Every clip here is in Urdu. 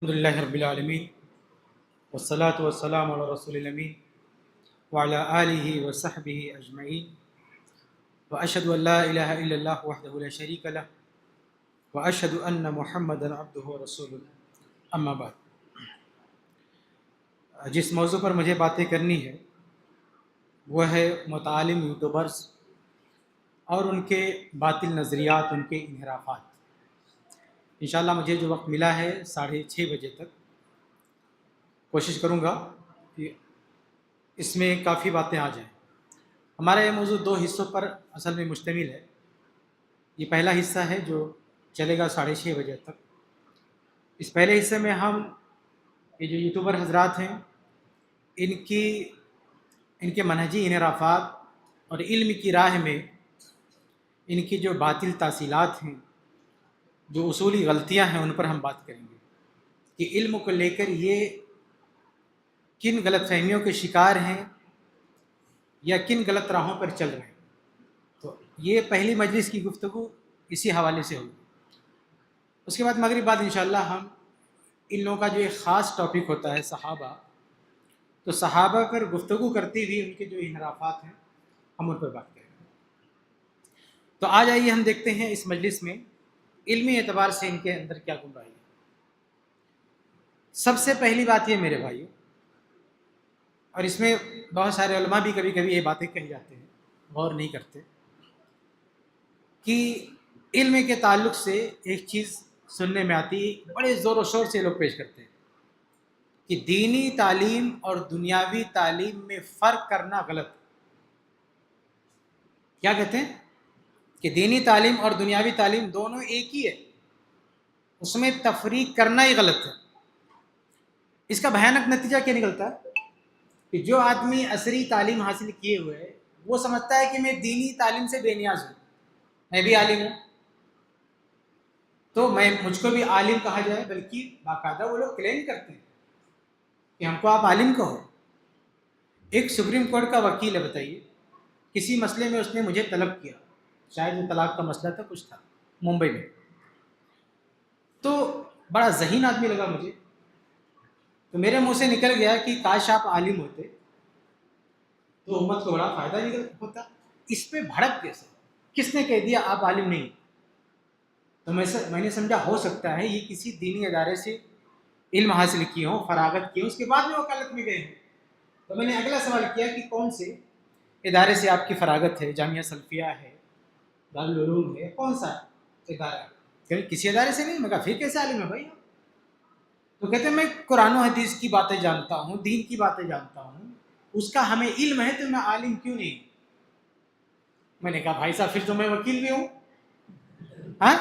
الحمد لله رب العالمين والصلاة والسلام على رسول الأمين وعلى آله وصحبه أجمعين وأشهد أن لا إله إلا الله وحده لا شريك له وأشهد أن محمدا عبده ورسوله أما بعد. جس موضوع پر مجھے باتیں کرنی ہے وہ ہے متعالم یوٹیوبرز اور ان کے باطل نظریات، ان کے انحرافات. انشاءاللہ مجھے جو وقت ملا ہے 6:30 بجے تک کوشش کروں گا کہ اس میں کافی باتیں آ جائیں. ہمارا یہ موضوع 2 حصوں پر اصل میں مشتمل ہے. یہ پہلا حصہ ہے جو چلے گا 6:30 بجے تک. اس پہلے حصے میں ہم یہ جو یوٹیوبر حضرات ہیں ان کے منہجی انحرافات اور علم کی راہ میں ان کی جو باطل تاصیلات ہیں، جو اصولی غلطیاں ہیں، ان پر ہم بات کریں گے کہ علم کو لے کر یہ کن غلط فہمیوں کے شکار ہیں یا کن غلط راہوں پر چل رہے ہیں. تو یہ پہلی مجلس کی گفتگو اسی حوالے سے ہوگی. اس کے بعد مغرب بعد انشاءاللہ ہم ان لوگوں کا جو ایک خاص ٹاپک ہوتا ہے صحابہ، تو صحابہ پر گفتگو کرتے ہوئے ان کے جو انحرافات ہیں ہم ان پر بات کریں گے. تو آج آئیے ہم دیکھتے ہیں اس مجلس میں علمی اعتبار سے ان کے اندر کیا گمراہی ہے. سب سے پہلی بات یہ میرے بھائیو، اور اس میں بہت سارے علماء بھی کبھی کبھی یہ باتیں کہی جاتے ہیں، غور نہیں کرتے، کہ علم کے تعلق سے ایک چیز سننے میں آتی، بڑے زور و شور سے لوگ پیش کرتے ہیں کہ دینی تعلیم اور دنیاوی تعلیم میں فرق کرنا غلط. کیا کہتے ہیں کہ دینی تعلیم اور دنیاوی تعلیم دونوں ایک ہی ہے، اس میں تفریق کرنا ہی غلط ہے. اس کا بھیانک نتیجہ کیا نکلتا ہے کہ جو آدمی عصری تعلیم حاصل کیے ہوئے ہے وہ سمجھتا ہے کہ میں دینی تعلیم سے بے نیاز ہوں، میں بھی عالم ہوں تو مجھ کو بھی عالم کہا جائے. بلکہ باقاعدہ وہ لوگ کلیم کرتے ہیں کہ ہم کو آپ عالم کہو. ایک سپریم کورٹ کا وکیل ہے، بتائیے، کسی مسئلے میں اس نے مجھے طلب کیا، شاید وہ طلاق کا مسئلہ تھا، کچھ تھا ممبئی میں، تو بڑا ذہین آدمی لگا مجھے. تو میرے منہ سے نکل گیا کہ کاش آپ عالم ہوتے تو امت کو بڑا فائدہ نکل ہوتا. اس پہ بھڑک کیسے، کس نے کہہ دیا آپ عالم نہیں؟ تو میں نے سمجھا ہو سکتا ہے یہ کسی دینی ادارے سے علم حاصل کیے ہوں، فراغت کی ہوں، اس کے بعد میں وکالت میں گئے ہیں. تو میں نے اگلا سوال کیا کہ کون سے ادارے سے آپ کی فراغت ہے؟ جامعہ سلفیہ ہے، دارالعلوم ہے، کون سا ادارہ ہے؟ کہ کسی ادارے سے نہیں. میں کہا پھر کیسے عالم ہے بھائی؟ تو کہتے ہیں میں قرآن و حدیث کی باتیں جانتا ہوں، دین کی باتیں جانتا ہوں، اس کا ہمیں علم ہے، تو میں عالم کیوں نہیں؟ میں نے کہا بھائی صاحب پھر تو میں وکیل بھی ہوں. ہاں،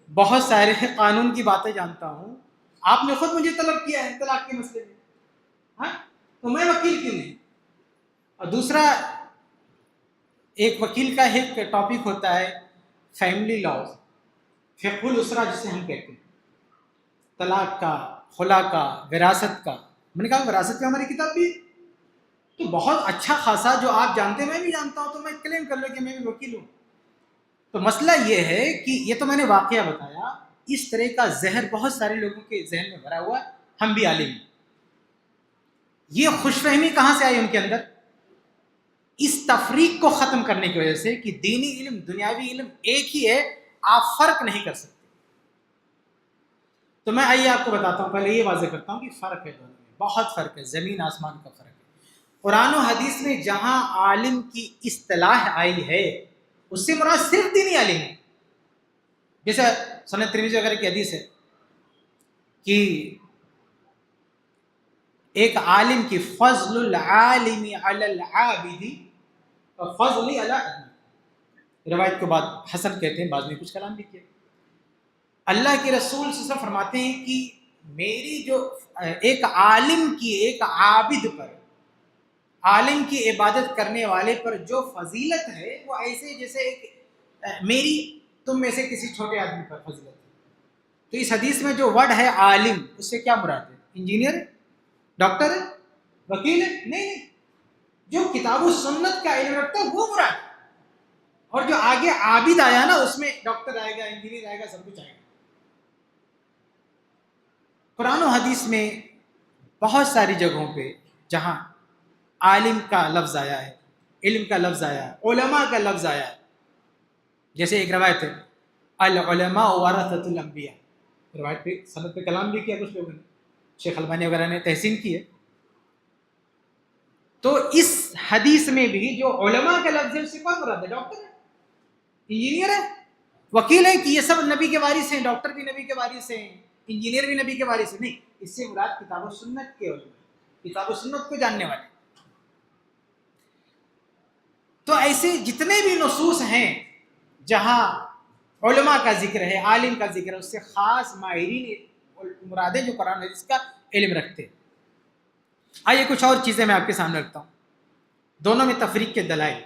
بہت سارے قانون کی باتیں جانتا ہوں، آپ نے خود مجھے طلب کیا ہے طلاق کے مسئلے میں، ہاں، تو میں وکیل کیوں نہیں؟ اور دوسرا، ایک وکیل کا ایک ٹاپک ہوتا ہے فیملی لاز، فقہ الاسرہ جسے ہم کہتے ہیں، طلاق کا، خلا کا، وراثت کا. میں نے کہا وراثت کا ہماری کتاب بھی، تو بہت اچھا خاصا جو آپ جانتے ہیں میں بھی جانتا ہوں، تو میں کلیم کر لوں کہ میں بھی وکیل ہوں. تو مسئلہ یہ ہے کہ یہ تو میں نے واقعہ بتایا، اس طرح کا زہر بہت سارے لوگوں کے ذہن میں بھرا ہوا ہے، ہم بھی عالم ہیں. یہ خوش فہمی کہاں سے آئی ان کے اندر؟ اس تفریق کو ختم کرنے کی وجہ سے کہ دینی علم دنیاوی علم ایک ہی ہے، آپ فرق نہیں کر سکتے. تو میں آئیے آپ کو بتاتا ہوں، پہلے یہ واضح کرتا ہوں کہ فرق ہے دونوں میں، بہت فرق ہے، زمین آسمان کا فرق ہے. قرآن و حدیث میں جہاں عالم کی اصطلاح آئی ہے اس سے مراد صرف دینی عالم ہے. جیسے سنن ترمذی وغیرہ کی حدیث ہے کہ ایک عالم کی فضل العالم علی العابد فضل علی ابن، روایت کو بعد حسن کہتے ہیں، بعض میں کچھ کلام بھی کیا. اللہ کے رسول صلی اللہ علیہ وسلم فرماتے ہیں کہ میری جو ایک عالم کی، ایک عابد پر، عالم کی عبادت کرنے والے پر جو فضیلت ہے وہ ایسے جیسے ایک میری تم میں سے کسی چھوٹے آدمی پر فضیلت ہے. تو اس حدیث میں جو ورڈ ہے عالم، اس سے کیا مراد ہے؟ انجینئر، ڈاکٹر، وکیل؟ نہیں، جو کتاب و سنت کا علم رکھتا ہے وہ مراد. اور جو آگے عابد آیا نا، اس میں ڈاکٹر آئے گا، انجینئر آئے گا، سب کچھ آئے گا. قرآن و حدیث میں بہت ساری جگہوں پہ جہاں عالم کا لفظ آیا ہے، علم کا لفظ آیا ہے، علماء کا لفظ آیا ہے، جیسے ایک روایت ہے العلماء ورثۃ الانبیاء، روایت پہ سند پہ کلام بھی کیا کچھ لوگوں نے، شیخ البانی وغیرہ نے تحسین کی ہے. تو اس حدیث میں بھی جو علماء کا لفظ ہے اس سے کون مراد ہے؟ ڈاکٹر ہے، انجینئر ہے، وکیل ہے، کہ یہ سب نبی کے وارث ہیں، ڈاکٹر بھی نبی کے وارث ہیں، انجینئر بھی نبی کے وارث ہیں؟ نہیں، اس سے مراد کتاب و سنت کے علماء، کتاب و سنت کو جاننے والے. تو ایسے جتنے بھی نصوص ہیں جہاں علماء کا ذکر ہے، عالم کا ذکر ہے، اس سے خاص ماہرین مراد ہے جو قرآن حدیث کا علم رکھتے ہیں. آئیے کچھ اور چیزیں میں آپ کے سامنے رکھتا ہوں، دونوں میں تفریق کے دلائل.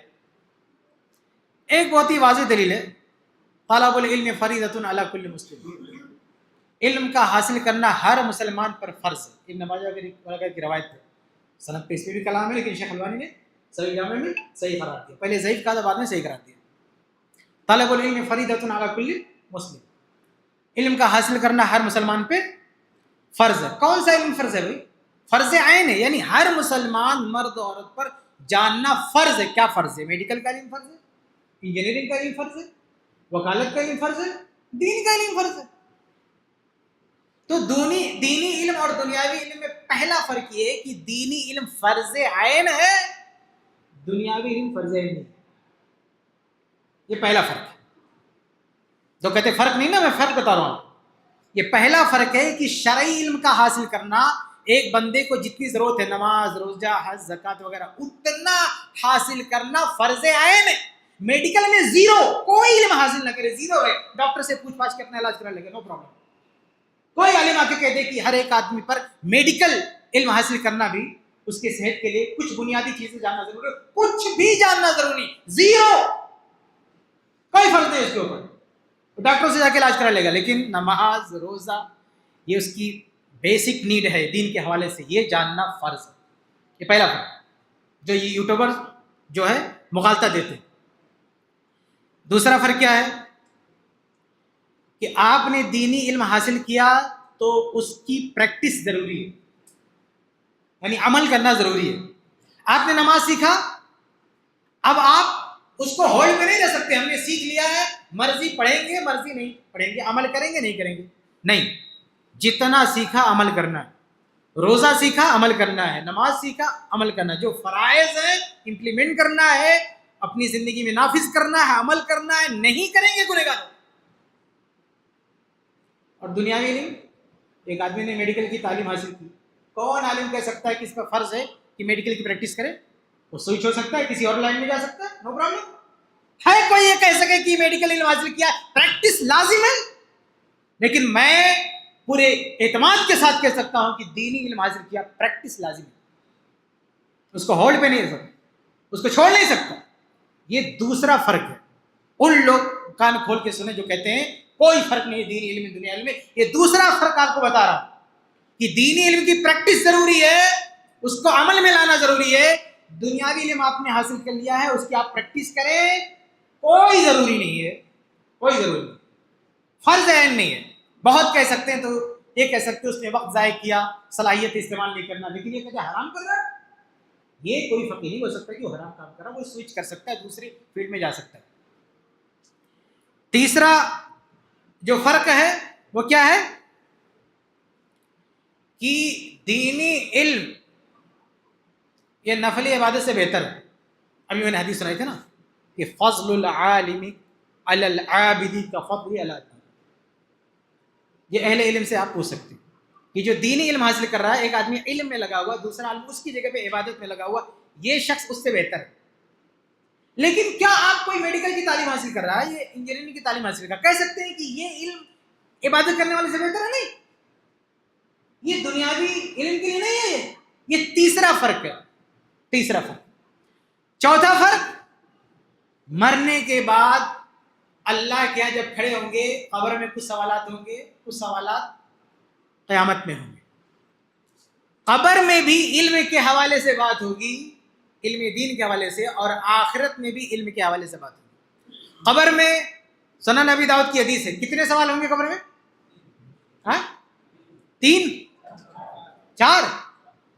ایک بہت ہی واضح دلیل ہے طلب العلم فریضۃ علی کل مسلم، علم کا حاصل کرنا ہر مسلمان پر فرض ہے. ابن ماجہ کی روایت ہے، سند پہ اس پہ بھی کلام ہے لیکن شیخ البانی نے صحیح جامع میں صحیح قرار دیا، پہلے ضعیف کہا تھا بعد میں صحیح قرار دیا. طلب العلم فریضۃ علی کل مسلم، علم کا حاصل کرنا ہر مسلمان پہ فرض ہے. کون سا علم فرض ہے بھائی؟ فرض عین ہے، یعنی ہر مسلمان مرد و عورت پر جاننا فرض ہے. کیا فرض ہے؟ میڈیکل کا علم فرض ہے، انجینئرنگ کا علم فرض ہے، وکالت کا علم فرض ہے، دین کا علم فرض ہے. تو دینی علم اور دنیاوی علم میں پہلا فرق یہ ہے کہ دینی علم فرض عین ہے، دنیاوی علم فرض عین نہیں. یہ پہلا فرق ہے. جو کہتے فرق نہیں نا، میں فرق بتا رہا ہوں. یہ پہلا فرق ہے کہ شرعی علم کا حاصل کرنا ایک بندے کو جتنی ضرورت ہے، نماز، روزہ، حج، زکوٰۃ وغیرہ، اتنا حاصل کرنا فرض عین ہے. میڈیکل میں زیرو، کوئی علم حاصل نہ کرے، زیرو ہے، ڈاکٹر سے پوچھ پاچھ کے اپنا علاج کرا لے گا، نو پرابلم. کوئی عالم آ کے کہہ دے کہ ہر ایک آدمی پر میڈیکل علم حاصل کرنا بھی اس کے صحت کے لیے کچھ بنیادی چیزیں جاننا ضروری ہے، کچھ بھی جاننا ضروری، زیرو، کوئی فرض نہیں اس کے اوپر. ڈاکٹر سے جا کے علاج کرا لے گا، لیکن نماز، روزہ، یہ اس کی بیسک نیڈ ہے دین کے حوالے سے، یہ جاننا فرض ہے. یہ پہلا فرق جو یہ یوٹیوبر جو ہے مغالطہ دیتے. دوسرا فرق کیا ہے کہ آپ نے دینی علم حاصل کیا تو اس کی پریکٹس ضروری ہے، یعنی عمل کرنا ضروری ہے. آپ نے نماز سیکھا، اب آپ اس کو ہولڈ پہ نہیں رہ سکتے. ہم نے سیکھ لیا ہے، مرضی پڑھیں گے مرضی نہیں پڑھیں گے، عمل کریں گے نہیں کریں گے، نہیں. جتنا سیکھا عمل کرنا ہے، روزہ سیکھا عمل کرنا ہے، نماز سیکھا عمل کرنا ہے، جو فرائض ہیں امپلیمنٹ کرنا ہے، اپنی زندگی میں نافذ کرنا ہے، عمل کرنا ہے. نہیں کریں گے گنہگار. اور دنیاوی علم، ایک آدمی نے میڈیکل کی تعلیم حاصل کی، کون عالم کہہ سکتا ہے کہ اس کا فرض ہے کہ میڈیکل کی پریکٹس کرے؟ وہ سوئچ ہو سکتا ہے، کسی اور لائن میں جا سکتا ہے، نو پرابلم. ہے کوئی یہ کہہ سکے کہ میڈیکل علم حاصل کیا پریکٹس لازم ہے؟ لیکن میں پورے اعتماد کے ساتھ کہہ سکتا ہوں کہ دینی علم حاصل کیا پریکٹس لازم ہے. اس کو ہولڈ پہ نہیں رہ سکتا، اس کو چھوڑ نہیں سکتا. یہ دوسرا فرق ہے. ان لوگ کان کھول کے سنیں جو کہتے ہیں کوئی فرق نہیں دینی علم دنیا علم میں. یہ دوسرا فرق آپ کو بتا رہا ہوں کہ دینی علم کی پریکٹس ضروری ہے، اس کو عمل میں لانا ضروری ہے. دنیاوی علم آپ نے حاصل کر لیا ہے، اس کی آپ پریکٹس کریں، کوئی ضروری نہیں ہے، کوئی ضروری نہیں، فرض عین نہیں ہے. بہت کہہ سکتے ہیں تو یہ کہہ سکتے ہیں اس نے وقت ضائع کیا، صلاحیت استعمال نہیں کرنا، لیکن یہ کہتے ہیں حرام کر رہا ہے. یہ کوئی فقیر نہیں ہو سکتا کہ وہ حرام کام کر رہا ہے، وہ سوئچ کر سکتا ہے، دوسری فیلڈ میں جا سکتا ہے. تیسرا جو فرق ہے وہ کیا ہے کہ دینی علم یہ نفلی عبادت سے بہتر ہے. ابھی میں نے حدیث سنائی تھی نا کہ فضل العالم علی العابد کفضل علی الدین. یہ اہل علم سے آپ پوچھ سکتے ہیں کہ جو دینی علم حاصل کر رہا ہے، ایک آدمی علم میں لگا ہوا، دوسرا عالم اس کی جگہ پہ عبادت میں لگا ہوا، یہ شخص اس سے بہتر ہے. لیکن کیا آپ کوئی میڈیکل کی تعلیم حاصل کر رہا ہے، یہ انجینئرنگ کی تعلیم حاصل کر رہا ہے، کہہ سکتے ہیں کہ یہ علم عبادت کرنے والے سے بہتر ہے؟ نہیں، یہ دنیاوی علم کے لیے نہیں ہے. یہ تیسرا فرق ہے. تیسرا فرق. چوتھا فرق، مرنے کے بعد اللہ کے یہاں جب کھڑے ہوں گے، قبر میں کچھ سوالات ہوں گے، کچھ سوالات قیامت میں ہوں گے. قبر میں بھی علم کے حوالے سے بات ہوگی، علم دین کے حوالے سے، اور آخرت میں بھی علم کے حوالے سے بات ہوگی. قبر میں سنن ابی داؤد کی حدیث ہے، کتنے سوال ہوں گے قبر میں؟ 3. 4,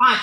5।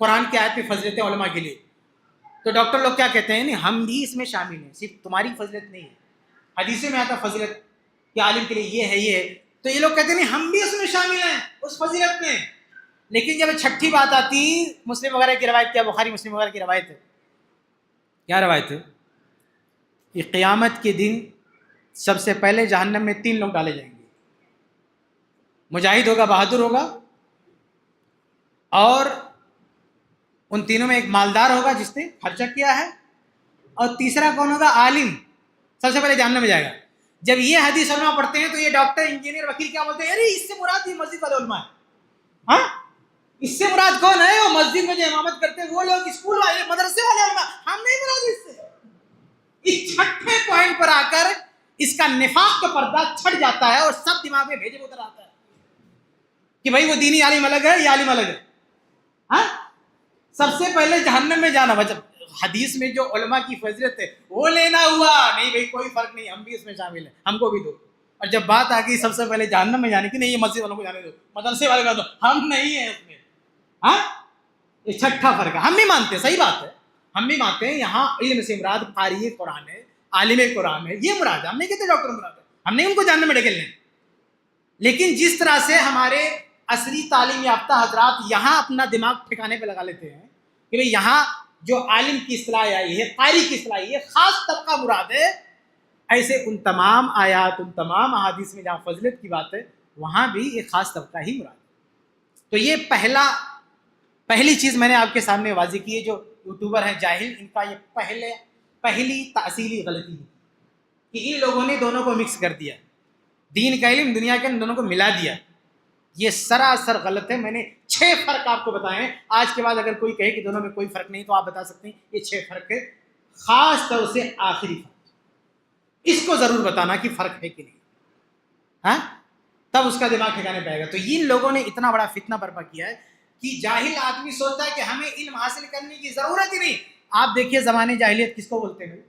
قرآن کی آیت میں فضیلتیں علماء کے لیے، تو ڈاکٹر لوگ کیا کہتے ہیں، نہیں ہم بھی اس میں شامل ہیں، صرف تمہاری فضیلت نہیں ہے، حدیثوں میں آتا فضیلت کہ عالم کے لیے یہ ہے یہ ہے، تو یہ لوگ کہتے ہیں نہیں ہم بھی اس میں شامل ہیں اس فضیلت میں. لیکن جب چھٹی بات آتی، مسلم وغیرہ کی روایت، کیا بخاری مسلم وغیرہ کی روایت ہے، کیا روایت ہے کہ قیامت کے دن سب سے پہلے جہنم میں 3 لوگ ڈالے جائیں گے، مجاہد ہوگا، بہادر ہوگا، اور ان تینوں میں ایک مالدار ہوگا جس نے خرچہ کیا ہے، اور تیسرا کون ہوگا، عالم، سب سے پہلے جہنم میں جائے گا. جب یہ حدیث علماء پڑھتے ہیں تو یہ ڈاکٹر، انجینئر، وکیل کیا بولتے ہیں، ارے اس سے مراد یہ مسجد والے علماء ہیں. ہاں اس سے مراد کون ہے، وہ مسجد میں جو امامت کرتے ہیں وہ لوگ، اسکول والے، مدرسے والے علماء، ہم نہیں مراد اس سے. اس چھٹے پوائنٹ پر آ کر اس کا نفاق کا پردہ چھٹ جاتا ہے اور سب دماغ میں بھیجے اتر آتا ہے کہ بھائی وہ دینی عالم الگ ہے، یہ عالم الگ ہے. ہاں سب سے پہلے جہنم میں جانا، جب حدیث میں جو علماء کی فضیلت ہے وہ لینا ہوا، نہیں بھائی کوئی فرق نہیں، ہم بھی اس میں شامل ہیں، ہم کو بھی دو. اور جب بات آ گئی سب سے پہلے جہنم میں جانے کی، نہیں یہ مسجد والوں کو جانے دو، مدرسے والے کو دو، ہم نہیں ہیں اس میں. ہاں یہ چھٹا فرق ہے. ہم بھی مانتے ہیں، صحیح بات ہے، ہم بھی مانتے ہیں یہاں علم سے مراد قاری قرآن ہے، عالم قرآن ہے، یہ مراد ہے. ہم نہیں کہتے ڈاکٹر مراد ہے، ہم نہیں ان کو جہنم میں ڈھکیلنے. لیکن جس طرح سے ہمارے عصری تعلیم یافتہ حضرات یہاں اپنا دماغ ٹھکانے پہ لگا لیتے ہیں کہ بھئی یہاں جو عالم کی اصطلاح آئی ہے، قاری کی اصطلاح آئی ہے، خاص طبقہ مراد ہے، ایسے ان تمام آیات، ان تمام احادیث میں جہاں فضیلت کی بات ہے وہاں بھی ایک خاص طبقہ ہی مراد ہے. تو یہ پہلی چیز میں نے آپ کے سامنے واضح کی ہے. جو یوٹیوبر ہیں جاہل، ان کا یہ پہلی تأصیلی غلطی ہے کہ ان لوگوں نے دونوں کو مکس کر دیا، دین کا علم دنیا کے ان دونوں کو ملا دیا. یہ سراسر غلط ہے. میں نے 6 فرق آپ کو بتائے ہیں. آج کے بعد اگر کوئی کہے کہ دونوں میں کوئی فرق نہیں تو آپ بتا سکتے ہیں یہ 6 فرق ہے. خاص طور سے آخری فرق، اس کو ضرور بتانا کہ فرق ہے کہ نہیں، ہاں تب اس کا دماغ ٹھکانے پائے گا. تو ان لوگوں نے اتنا بڑا فتنہ برپا کیا ہے کہ جاہل آدمی سوچتا ہے کہ ہمیں علم حاصل کرنے کی ضرورت ہی نہیں. آپ دیکھیے زمانے جاہلیت کس کو بولتے ہیں،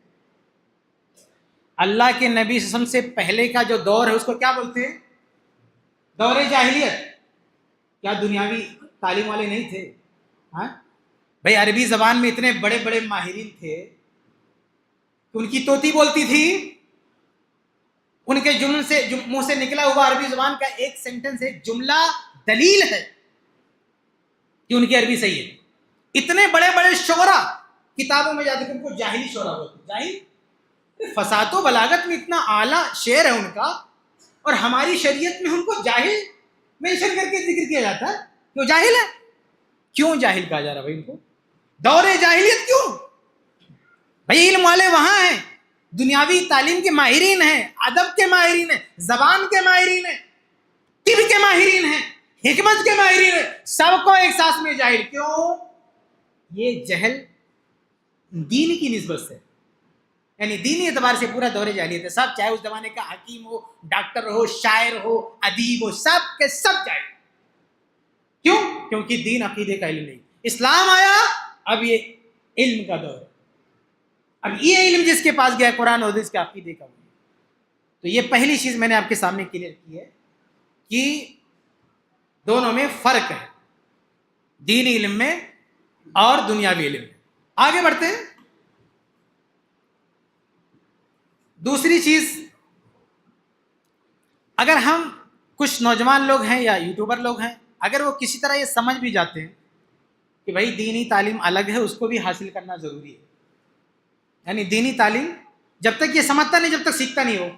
اللہ کے نبی صلی اللہ علیہ وسلم سے پہلے کا جو دور ہے اس کو کیا بولتے ہیں، دور جاہلیت. کیا دنیاوی تعلیم والے نہیں تھے؟ ہاں بھائی عربی زبان میں اتنے بڑے بڑے ماہرین تھے کہ ان کی طوطی بولتی تھی، ان کے جملے سے منہ سے نکلا ہوا عربی زبان کا ایک سینٹنس، ایک جملہ دلیل ہے کہ ان کی عربی صحیح ہے. اتنے بڑے بڑے شعرا کتابوں میں جاتے کہ ان کو جاہلی شعرا بولتے. جاہل فصاحت و بلاغت میں اتنا اعلیٰ شعر ہے ان کا، اور ہماری شریعت میں ان کو جاہل مینشن کر کے ذکر کیا جاتا ہے کہ وہ جاہل ہے. کیوں جاہل کہا جا رہا بھائی ان کو، دور جاہلیت کیوں؟ بھائی علم والے وہاں ہیں، دنیاوی تعلیم کے ماہرین ہیں، ادب کے ماہرین ہیں، زبان کے ماہرین ہیں، طب کے ماہرین ہیں، حکمت کے ماہرین ہیں، سب کو ایک ساتھ میں جاہل. کیوں؟ یہ جہل دین کی نسبت سے، یعنی دینی اعتبار سے پورا دور جاہلیت ہے. سب چاہے اس زمانے کا حکیم ہو، ڈاکٹر ہو، شاعر ہو، ادیب ہو، سب کے سب جاہل. کیوں؟ کیونکہ دین عقیدے کا علم نہیں. اسلام آیا، اب یہ علم کا دور ہے. اب یہ علم جس کے پاس گیا قرآن اور حدیث کے عقیدے کا. تو یہ پہلی چیز میں نے آپ کے سامنے کلیئر کی ہے کہ دونوں میں فرق ہے، دینی علم میں اور دنیاوی علم میں. آگے بڑھتے ہیں. دوسری چیز، اگر ہم کچھ نوجوان لوگ ہیں یا یوٹیوبر لوگ ہیں، اگر وہ کسی طرح یہ سمجھ بھی جاتے ہیں کہ بھائی دینی تعلیم الگ ہے، اس کو بھی حاصل کرنا ضروری ہے، یعنی دینی تعلیم جب تک یہ سمجھتا نہیں، جب تک سیکھتا نہیں، ہو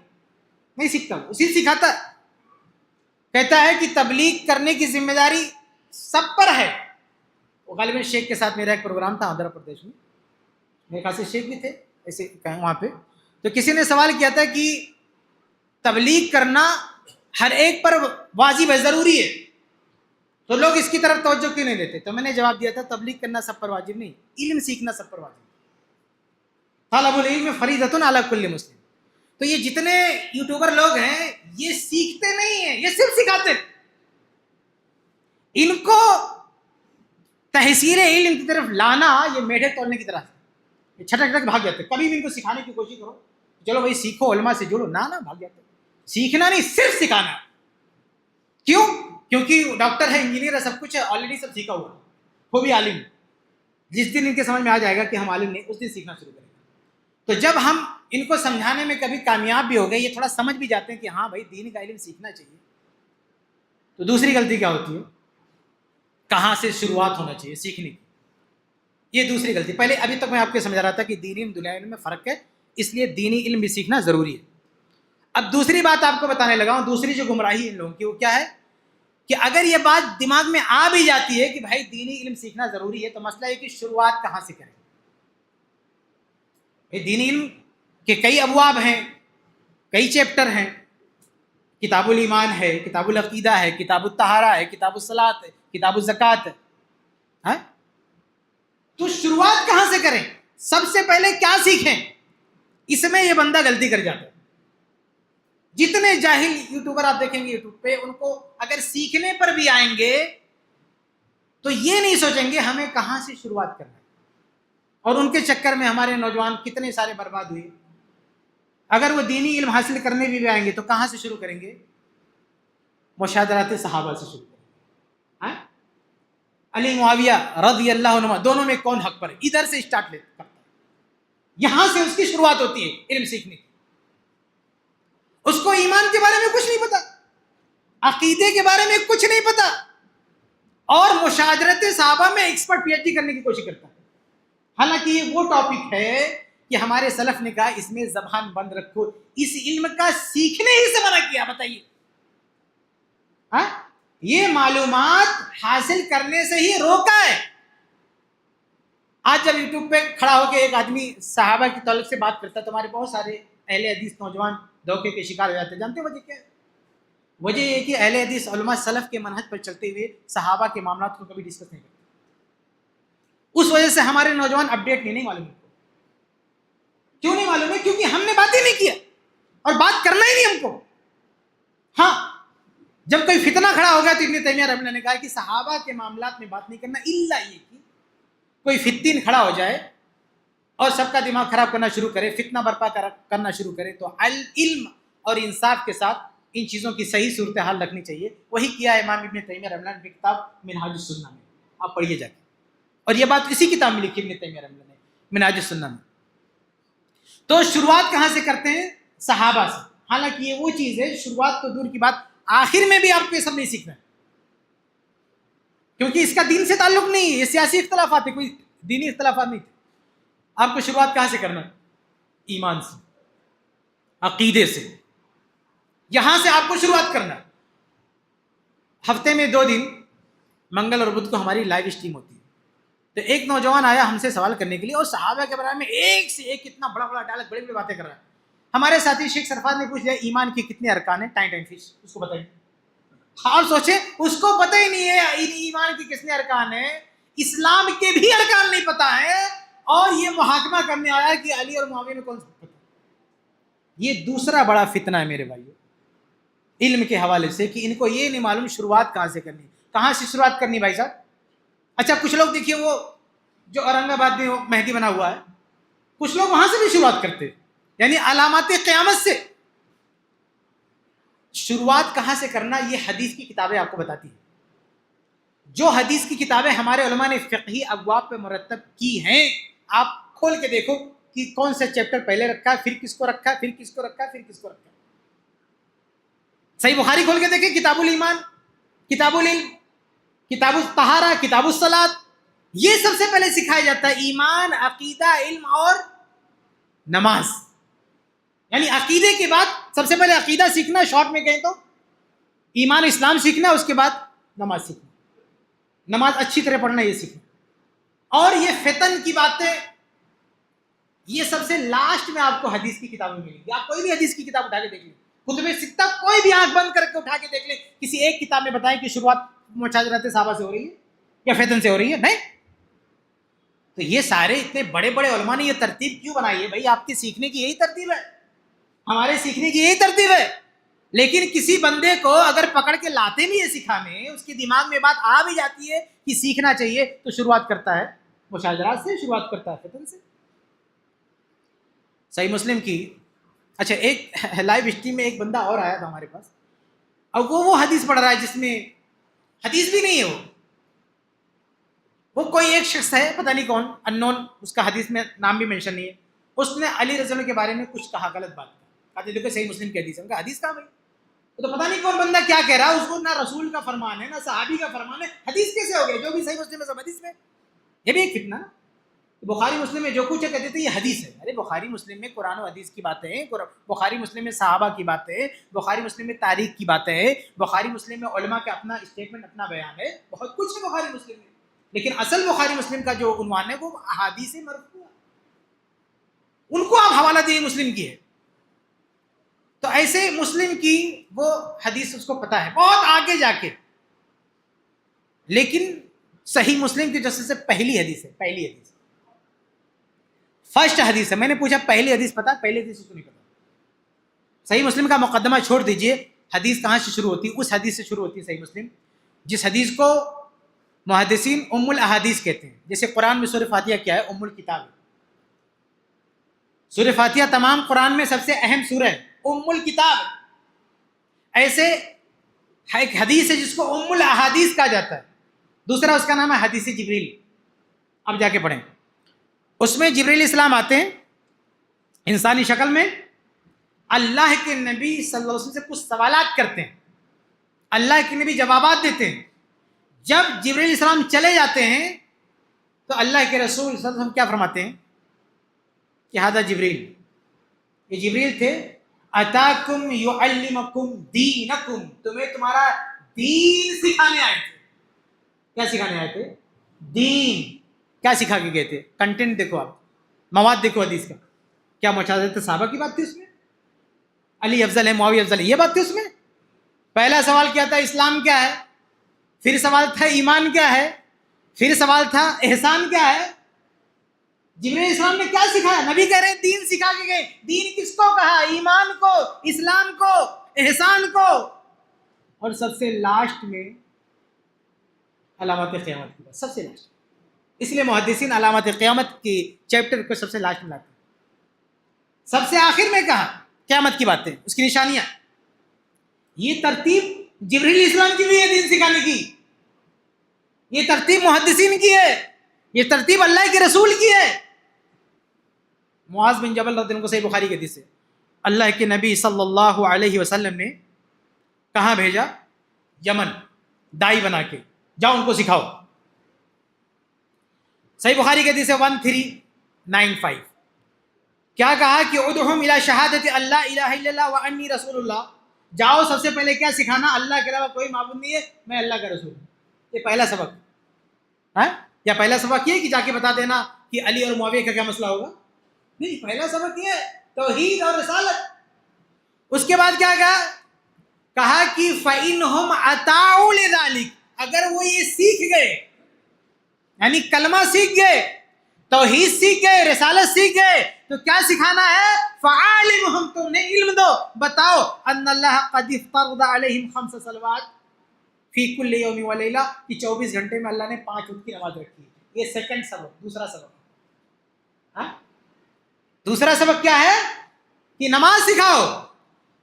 نہیں سیکھتا، اسی سکھاتا ہے. کہتا ہے کہ تبلیغ کرنے کی ذمہ داری سب پر ہے. وہ غالباً شیخ کے ساتھ میرا ایک پروگرام تھا آندھرا پردیش میں، میرے خاص سے شیخ بھی تھے ایسے کہیں وہاں پہ. تو کسی نے سوال کیا تھا کہ تبلیغ کرنا ہر ایک پر واجب ہے، ضروری ہے، تو لوگ اس کی طرف توجہ کیوں نہیں دیتے؟ تو میں نے جواب دیا تھا تبلیغ کرنا سب پر واجب نہیں، علم سیکھنا سب پر واجب. طالب العلم فریضۃ علی کل مسلم. تو یہ جتنے یوٹیوبر لوگ ہیں یہ سیکھتے نہیں ہیں، یہ صرف سکھاتے ہیں. ان کو تحصیل علم کی طرف لانا یہ میڈے توڑنے کی طرح ہے، یہ چھٹک چھٹک بھاگ جاتے. کبھی بھی ان کو سکھانے کی کوشش کرو، چلو بھائی سیکھو، علماء سے جڑو، نہ بھاگ جاتے. سیکھنا نہیں، صرف سکھانا. کیوں؟ کیونکہ ڈاکٹر ہے، انجینئر ہے، سب کچھ ہے، آلریڈی سب سیکھا ہوا ہے، وہ بھی عالم ہے. جس دن ان کے سمجھ میں آ جائے گا کہ ہم عالم نہیں، اس دن سیکھنا شروع کریں گے۔ تو جب ہم ان کو سمجھانے میں کبھی کامیاب بھی ہو گئے، یہ تھوڑا سمجھ بھی جاتے ہیں کہ ہاں بھائی دین کا علم سیکھنا چاہیے، تو دوسری غلطی کیا ہوتی ہے؟ کہاں سے شروعات ہونا چاہیے سیکھنے کی، یہ دوسری غلطی۔ پہلے ابھی تک میں آپ کو سمجھا رہا تھا کہ دینی علم دنیاوی علم میں فرق ہے، اس لیے دینی علم بھی سیکھنا ضروری ہے۔ اب دوسری بات آپ کو بتانے لگا ہوں، دوسری جو گمراہی ان لوگوں کی وہ کیا ہے کہ اگر یہ بات دماغ میں آ بھی جاتی ہے کہ بھائی دینی علم سیکھنا ضروری ہے، تو مسئلہ ہے کہ شروعات کہاں سے کریں۔ دینی علم کے کئی ابواب ہیں، کئی چیپٹر ہیں، کتاب الایمان ہے، کتاب العقیدہ ہے، کتاب الطہارہ ہے، کتاب الصلاۃ ہے، کتاب الزکوٰۃ ہے، ہاں؟ تو شروعات کہاں سے کریں؟ سب سے پہلے کیا سیکھیں؟ اس میں یہ بندہ غلطی کر جاتا ہے۔ جتنے جاہل یوٹیوبر آپ دیکھیں گے یوٹیوب پہ، ان کو اگر سیکھنے پر بھی آئیں گے تو یہ نہیں سوچیں گے ہمیں کہاں سے شروعات کرنا ہے، اور ان کے چکر میں ہمارے نوجوان کتنے سارے برباد ہوئے۔ اگر وہ دینی علم حاصل کرنے بھی آئیں گے تو کہاں سے شروع کریں گے؟ مشاہدات صحابہ سے شروع کریں گے۔ ہاں؟ علی معاویہ رضی اللہ عنہما دونوں میں کون حق پر ہے، ادھر سے اسٹارٹ کرتا ہے، یہاں سے اس کی شروعات ہوتی ہے علم سیکھنے کی۔ اس کو ایمان کے بارے میں کچھ نہیں پتا، عقیدے کے بارے میں کچھ نہیں پتا، اور مشاجرت صحابہ میں ایکسپرٹ پی ایچ ڈی کرنے کی کوشش کرتا ہے۔ حالانکہ یہ وہ ٹاپک ہے کہ ہمارے سلف نے کہا اس میں زبان بند رکھو، اس علم کا سیکھنے ہی سے منع کیا۔ بتائیے، ہاں؟ یہ معلومات حاصل کرنے سے ہی روکا ہے۔ آج جب یوٹیوب پہ کھڑا ہو کے ایک آدمی صحابہ کی تعلق سے بات کرتا ہے تو ہمارے بہت سارے اہل حدیث نوجوان دھوکے کے شکار ہو جاتے ہیں۔ جانتے ہیں وجہ کیا ہے؟ وجہ یہ کہ اہل حدیث علماء سلف کے منہج پر چلتے ہوئے صحابہ کے معاملات کو کبھی ڈسکس نہیں کرتے۔ اس وجہ سے ہمارے نوجوان اپڈیٹ نہیں معلوم ہے۔ کیوں نہیں معلوم ہے؟ کیونکہ ہم نے بات ہی نہیں کیا، اور بات کرنا ہی نہیں ہم کو۔ ہاں، جب کوئی فتنہ کھڑا ہو گیا تو ابن تیمیہ رحمہ اللہ نے کہا کہ صحابہ کے معاملات میں بات نہیں کرنا، الا یہ کہ کوئی فتین کھڑا ہو جائے اور سب کا دماغ خراب کرنا شروع کرے، فتنہ برپا کرنا شروع کرے، تو علم اور انصاف کے ساتھ ان چیزوں کی صحیح صورتحال رکھنی چاہیے۔ وہی کیا ہے امام ابن تیمیہ رحمہ اللہ نے کتاب منہاج السنہ میں، آپ پڑھیے جا کے، اور یہ بات اسی کتاب میں لکھی ابن تیمیہ رحمہ اللہ نے منہاج السنہ میں۔ تو شروعات کہاں سے کرتے ہیں؟ صحابہ سے۔ حالانکہ یہ وہ چیز ہے، شروعات تو دور کی بات، آخر میں بھی آپ کو یہ سب نہیں سیکھنا ہے، کیونکہ اس کا دین سے تعلق نہیں ہے، یہ سیاسی اختلافات ہے، کوئی دینی اختلافات نہیں تھے۔ آپ کو شروعات کہاں سے کرنا ہے؟ ایمان سے، عقیدے سے، یہاں سے آپ کو شروعات کرنا ہے۔ ہفتے میں 2 دن منگل اور بدھ کو ہماری لائیو اسٹریم ہوتی ہے، تو ایک نوجوان آیا ہم سے سوال کرنے کے لیے، اور صحابہ کے بارے میں ایک سے ایک کتنا بڑا بڑا ڈائلاگ، بڑی بڑی باتیں کر رہا ہے۔ ہمارے ساتھی شیخ سرفراز نے پوچھ لیا ایمان کے کتنے ارکان ہیں، ٹائم فش، اس کو بتائیے۔ آپ سوچیں، اس کو پتہ ہی نہیں ہے ایمان کے کتنے ارکان ہیں، اسلام کے بھی ارکان نہیں پتا ہے، اور یہ محاکمہ کرنے آیا کہ علی اور معاویہ میں کون سا پتہ۔ یہ دوسرا بڑا فتنہ ہے میرے بھائیو علم کے حوالے سے، کہ ان کو یہ نہیں معلوم شروعات کہاں سے کرنی، کہاں سے شروعات کرنی بھائی صاحب۔ اچھا، کچھ لوگ دیکھیے وہ جو اورنگ آباد میں مہدی بنا ہوا ہے، کچھ لوگ وہاں سے بھی شروعات کرتے ہیں، یعنی علامات قیامت سے۔ شروعات کہاں سے کرنا یہ حدیث کی کتابیں آپ کو بتاتی ہیں۔ جو حدیث کی کتابیں ہمارے علماء نے فقہی ابواب پہ مرتب کی ہیں، آپ کھول کے دیکھو کہ کون سے چیپٹر پہلے رکھا ہے، پھر کس کو رکھا ہے، پھر کس کو رکھا ہے، پھر کس کو رکھا ہے۔ صحیح بخاری کھول کے دیکھیں، کتاب الایمان، کتاب العلم، کتاب الطہارہ، کتاب الصلاۃ، یہ سب سے پہلے سکھایا جاتا ہے ایمان، عقیدہ، علم اور نماز۔ یعنی عقیدے کے بعد سب سے پہلے عقیدہ سیکھنا، شارٹ میں کہیں تو ایمان اسلام سیکھنا، اس کے بعد نماز سیکھنا، نماز اچھی طرح پڑھنا یہ سیکھنا۔ اور یہ فتن کی باتیں یہ سب سے لاسٹ میں آپ کو حدیث کی کتابیں ملیں گی۔ آپ کوئی بھی حدیث کی کتاب اٹھا کے دیکھ لیں، کتب ستہ کوئی بھی آنکھ بند کر کے اٹھا کے دیکھ لیں، کسی ایک کتاب میں بتائیں کہ شروعات مشاجرت صحابہ سے ہو رہی ہے یا فتن سے ہو رہی ہے؟ نہیں۔ تو یہ سارے اتنے بڑے بڑے علماء نے یہ ترتیب کیوں بنائی ہے؟ بھائی آپ کے سیکھنے کی یہی ترتیب ہے، ہمارے سیکھنے کی یہی ترتیب ہے۔ لیکن کسی بندے کو اگر پکڑ کے لاتے بھی ہے سکھانے، اس کے دماغ میں بات آ بھی جاتی ہے کہ سیکھنا چاہیے، تو شروعات کرتا ہے مشاجرات سے، شروعات کرتا ہے فتن سے۔ صحیح مسلم کی، اچھا، ایک لائیو اسٹریم میں ایک بندہ اور آیا تھا ہمارے پاس، اب وہ حدیث پڑھ رہا ہے جس میں حدیث بھی نہیں ہے، وہ وہ کوئی ایک شخص ہے پتہ نہیں کون، انون، اس کا حدیث میں نام بھی مینشن نہیں ہے، اس نے علی رضی اللہ عنہ کے بارے میں کچھ کہا، غلط بات کہا، دیکھو صحیح مسلم کی حدیث ہے، ان کا حدیث کہاں بھائی؟ تو پتہ نہیں کون بندہ کیا کہہ رہا ہے، اس کو نہ رسول کا فرمان ہے نہ صحابی کا فرمان ہے، حدیث کیسے ہو گیا؟ جو بھی صحیح مسلم ہے سب حدیث میں، یہ بھی ایک فتنہ۔ بخاری مسلم میں جو کچھ ہے کہتے تھے یہ حدیث ہے، ارے بخاری مسلم میں قرآن و حدیث کی باتیں ہیں، بخاری مسلم میں صحابہ کی باتیں ہیں، بخاری مسلم میں تاریخ کی باتیں ہیں، بخاری مسلم میں علماء کا اپنا اسٹیٹمنٹ، اپنا بیان ہے، بہت کچھ ہے بخاری مسلم میں، لیکن اصل بخاری مسلم کا جو عنوان ہے وہ احادیث مرفوعہ، ان کو آپ حوالہ دیے مسلم کی ہے۔ تو ایسے مسلم کی وہ حدیث اس کو پتہ ہے بہت آگے جا کے، لیکن صحیح مسلم کی جیسے سے پہلی حدیث ہے، پہلی حدیث، فرسٹ حدیث ہے۔ میں نے پوچھا پہلی حدیث پتہ؟ پہلی حدیث اس کو نہیں پتہ۔ صحیح مسلم کا مقدمہ چھوڑ دیجئے، حدیث کہاں سے شروع ہوتی ہے؟ اس حدیث سے شروع ہوتی ہے صحیح مسلم، جس حدیث کو محدثین ام الاحادیث کہتے ہیں۔ جیسے قرآن میں سورہ فاتحہ کیا ہے؟ ام الکتاب ہے۔ سورہ فاتحہ تمام قرآن میں سب سے اہم سورہ ہے، ام الکتاب۔ ایسے ایک حدیث ہے جس کو ام الاحادیث کہا جاتا ہے، دوسرا اس کا نام ہے حدیث جبریل۔ اب جا کے پڑھیں، اس میں جبریل السلام آتے ہیں انسانی شکل میں، اللہ کے نبی صلی اللہ علیہ وسلم سے کچھ سوالات کرتے ہیں، اللہ کے نبی جوابات دیتے ہیں۔ جب جبریل السلام چلے جاتے ہیں تو اللہ کے رسول صلی اللہ علیہ وسلم کیا فرماتے ہیں کہ ھذا جبریل، یہ جبریل تھے، اتاکم یعلمکم دینکم، تمہیں تمہارا دین سکھانے آئے تھے۔ کیا سکھانے آئے تھے؟ دین۔ کیا سکھا کے گئے تھے؟ کنٹینٹ دیکھو، آپ مواد دیکھو حدیث کا، کیا مشاہدت صحابہ کی بات تھی اس میں؟ علی افضل ہے، معاویہ افضل ہے، یہ بات تھی اس میں؟ پہلا سوال کیا تھا؟ اسلام کیا ہے؟ پھر سوال تھا ایمان کیا ہے؟ پھر سوال تھا احسان کیا ہے؟ جبریل اسلام نے کیا سکھایا؟ نبی کہہ رہے ہیں دین سکھا کے گئے۔ دین کس کو کہا؟ ایمان کو، اسلام کو، احسان کو، اور سب سے لاسٹ میں علامات قیامت کی بات، سب سے لاسٹ۔ اس لیے محدثین علامات قیامت کی چیپٹر کو سب سے لاسٹ میں لاتے ہیں، سب سے آخر میں کہا قیامت کی باتیں، اس کی نشانیاں۔ یہ ترتیب جبریل اسلام کی بھی ہے دین سکھانے کی، یہ ترتیب محدثین کی ہے، یہ ترتیب اللہ کے رسول کی ہے۔ معاذ بن جبل رضی اللہ عنہ کو صحیح بخاری کی حدیث ہے، اللہ کے نبی صلی اللہ علیہ وسلم نے کہاں بھیجا؟ یمن، دائی بنا کے، جاؤ ان کو سکھاؤ۔ صحیح بخاری کی حدیث ہے 1395۔ کیا کہا کہ ادعوہم الی شہادت اللہ الہ الا اللہ وانی رسول اللہ، جاؤ سب سے پہلے کیا سکھانا؟ اللہ کے علاوہ کوئی معبود نہیں ہے، میں اللہ کا رسول ہوں۔ یہ پہلا سبق ہے، یا پہلا سبق یہ کہ جا کے بتا دینا کہ علی اور معاویہ کا کیا مسئلہ ہوگا؟ نہیں، پہلا سبق یہ ہے توحید اور رسالت۔ اس کے بعد کیا کہا کہ فَإِنْهُمْ أَطَاعُوا لِذَلِكَ، اگر وہ یہ سیکھ گئے، یعنی کلمہ سیکھ گئے، توحید سیکھ گئے، رسالت سیکھ گئے، تو کیا سکھانا ہے؟ فَعَالِمُهُمْ، تم انہیں علم دو، بتاؤ ان اللہ قد افترض علیہم 5 صلوات فی کل یوم و لیلہ، کہ 24 گھنٹے میں اللہ نے 5 وقت کی نماز رکھی ہے۔ یہ سیکنڈ سبق، دوسرا سبق۔ دوسرا سبق کیا ہے؟ کہ نماز سکھاؤ،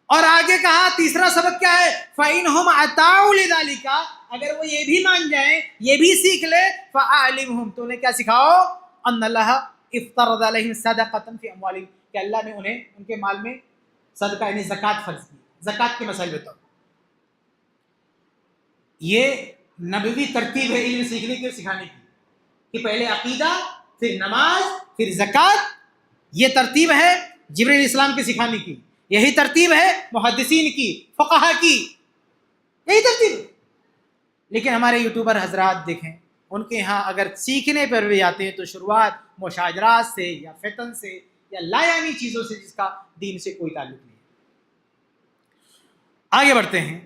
اور آگے کہا تیسرا سبق کیا ہے؟ فَإِنْهُمْ أَطَاعُوا لِذَلِكَ، اگر وہ یہ بھی مان جائیں، یہ بھی سیکھ لے، فَأَعْلِمْهُمْ، تو انہیں کیا سکھاؤ؟ ان اللہ افترض علیہم صدقۃ فی اموالہم، کہ اللہ نے انہیں ان کے مال میں صدقہ یعنی زکوٰۃ فرض کی۔ زکوٰۃ کے مسائل بتاؤ۔ یہ نبوی ترتیب ہے علم سیکھنے کی اور سکھانے کی، کہ پہلے عقیدہ، پھر نماز، پھر زکوٰۃ۔ یہ ترتیب ہے جبریل اسلام کے سکھانے کی، یہی ترتیب ہے محدثین کی، فقہا کی، یہی ترتیب ہے۔ لیکن ہمارے یوٹیوبر حضرات دیکھیں، ان کے ہاں اگر سیکھنے پر بھی آتے ہیں تو شروعات مشاجرات سے یا فتن سے یا لایعنی چیزوں سے، جس کا دین سے کوئی تعلق نہیں ہے۔ آگے بڑھتے ہیں۔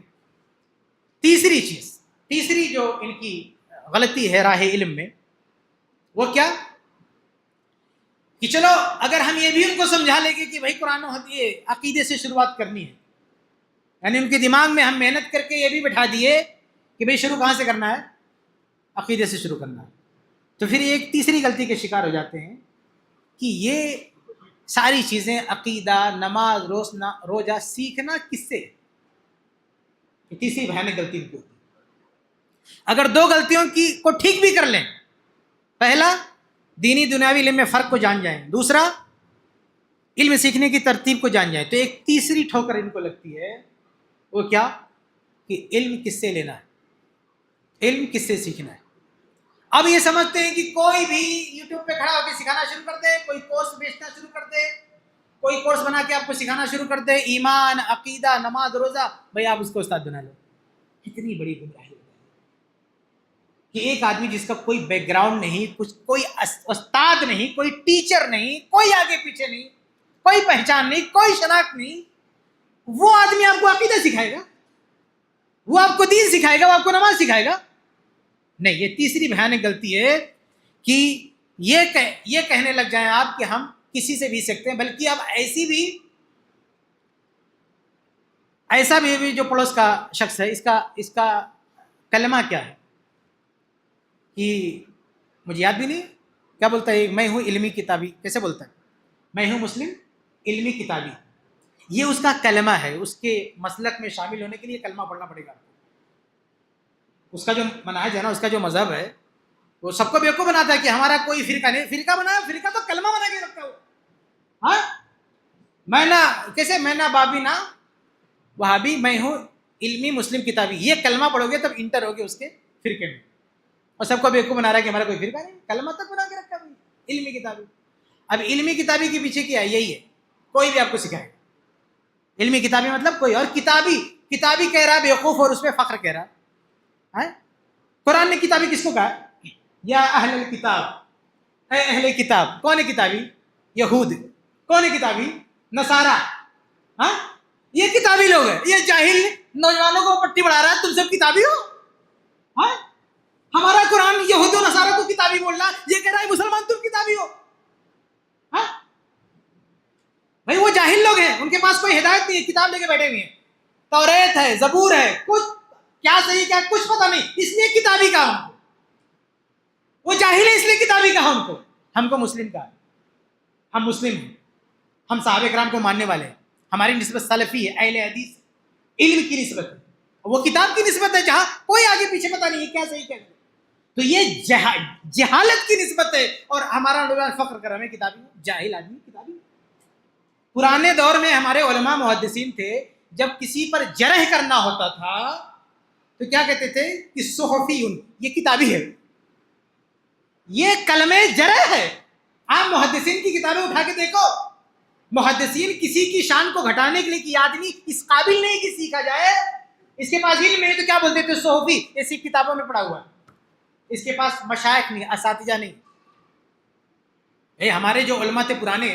تیسری چیز، تیسری جو ان کی غلطی ہے راہ علم میں، وہ کیا؟ کہ چلو اگر ہم یہ بھی ان کو سمجھا لیں گے کہ بھائی قرآن و حدیث عقیدے سے شروعات کرنی ہے، یعنی ان کے دماغ میں ہم محنت کر کے یہ بھی بٹھا دیے کہ بھائی شروع کہاں سے کرنا ہے؟ عقیدے سے شروع کرنا ہے، تو پھر ایک تیسری غلطی کے شکار ہو جاتے ہیں کہ یہ ساری چیزیں عقیدہ، نماز، روزہ سیکھنا کس سے؟ تیسری بھیانک غلطی ان کی ہوتی ہے۔ اگر 2 غلطیوں کو ٹھیک بھی کر لیں پہلا دینی دنیاوی علم میں فرق کو جان جائیں، دوسرا علم سیکھنے کی ترتیب کو جان جائیں. تو ایک تیسری ٹھوکر ان کو لگتی ہے، وہ کیا؟ کہ علم کس سے لینا ہے، علم کس سے سیکھنا ہے. اب یہ سمجھتے ہیں کہ کوئی بھی یوٹیوب پہ کھڑا ہو کے سکھانا شروع کر دے، کوئی کورس بیچنا شروع کر دے، کوئی کورس بنا کے آپ کو سکھانا شروع کر دے، ایمان، عقیدہ، نماز، روزہ، بھائی آپ اس کو استاد بنا لو. کتنی بڑی گمراہی ہے کہ ایک آدمی جس کا کوئی بیک گراؤنڈ نہیں، کچھ کوئی استاد نہیں، کوئی ٹیچر نہیں، کوئی آگے پیچھے نہیں، کوئی پہچان نہیں، کوئی شناخت نہیں، وہ آدمی آپ کو عقیدہ سکھائے گا، وہ آپ کو دین سکھائے گا، وہ آپ کو نماز سکھائے گا؟ نہیں. یہ تیسری بھیانک غلطی ہے کہ یہ کہنے لگ جائیں آپ کہ ہم کسی سے بھی سیکھتے ہیں، بلکہ اب ایسا بھی جو پڑوس کا شخص ہے، اس کا کلمہ کیا ہے کہ مجھے یاد بھی نہیں کیا بولتا ہے، میں ہوں علمی کتابی، کیسے بولتا ہے، میں ہوں مسلم علمی کتابی. یہ اس کا کلمہ ہے. اس کے مسلک میں شامل ہونے کے لیے کلمہ پڑھنا پڑے گا. اس کا جو منہج ہے نا، اس کا جو مذہب ہے، وہ سب کو بیوقوف بناتا ہے کہ ہمارا کوئی فرقہ نہیں. فرقہ بنایا، فرقہ تو کلمہ بنا کے رکھتا ہو. ہاں، میں نہ بابی نہ وہابی، میں ہوں علمی مسلم کتابی. یہ کلمہ پڑھو گے تب انٹر ہوگے اس کے فرقے میں. اور سب کو بیوقوف بنا رہا ہے کہ ہمارا کوئی فرقہ نہیں، کلمہ تک بنا کے رکھا ہے علمی کتابی. اب علمی کتابی کے پیچھے کیا ہے؟ یہی ہے، کوئی بھی آپ کو سکھائے. علمی کتابی مطلب کوئی اور کتابی کہہ رہا بیوقوف، اور اس پہ فخر کہہ رہا ہے. قرآن نے کتابی کس کو کہا؟ یا اہل الکتاب، اے اہل کتاب. کون ہے کتابی؟ یہود. کون ہے کتابی؟ نصارہ. ہاں، یہ کتابی لوگ ہیں. یہ جاہل نوجوانوں کو پٹی بڑھا رہا ہے تم سب کتابی ہو. ہاں، ہمارا قرآن یہود و نصارہ کو کتابی بول رہا ہے، یہ کہہ رہا ہے مسلمان تم کتابی ہو. ہاں بھائی، وہ جاہل لوگ ہیں، ان کے پاس کوئی ہدایت نہیں ہے، کتاب لے کے بیٹھے ہوئے ہیں، توریت ہے، زبور ہے، کچھ کیا صحیح کیا کچھ پتہ نہیں، اس لیے کتابی کہا ہم کو. وہ جاہل ہے اس لیے کتابی کہا ہم کو مسلم کہا. ہم مسلم ہیں، ہم صحابہ کرام کو ماننے والے ہیں، ہماری نسبت سلفی ہے، اہل حدیث، علم کی نسبت ہے. وہ کتاب کی نسبت ہے جہاں کوئی آگے پیچھے پتہ نہیں ہے کیا صحیح کیا. تو یہ جہالت کی نسبت ہے، اور ہمارا نوجوان فخر کر ہمیں کتابی. جاہل آدمی کتابی. پرانے دور میں ہمارے علماء محدثین تھے، جب کسی پر جرح کرنا ہوتا تھا تو کیا کہتے تھے کہ صحفیون، یہ کتابی ہے، یہ کلمہ جرح ہے. آپ محدثین کی کتابیں اٹھا کے دیکھو، محدثین کسی کی شان کو گھٹانے کے لیے کہ آدمی اس قابل نہیں کہ سیکھا جائے، اس کے پاس علم نہیں، تو کیا بولتے تھے؟ صحفی. ایسی کتابوں میں پڑھا ہوا ہے، اس کے پاس مشائخ نہیں، اساتذہ نہیں. ہمارے جو علماء تھے پرانے،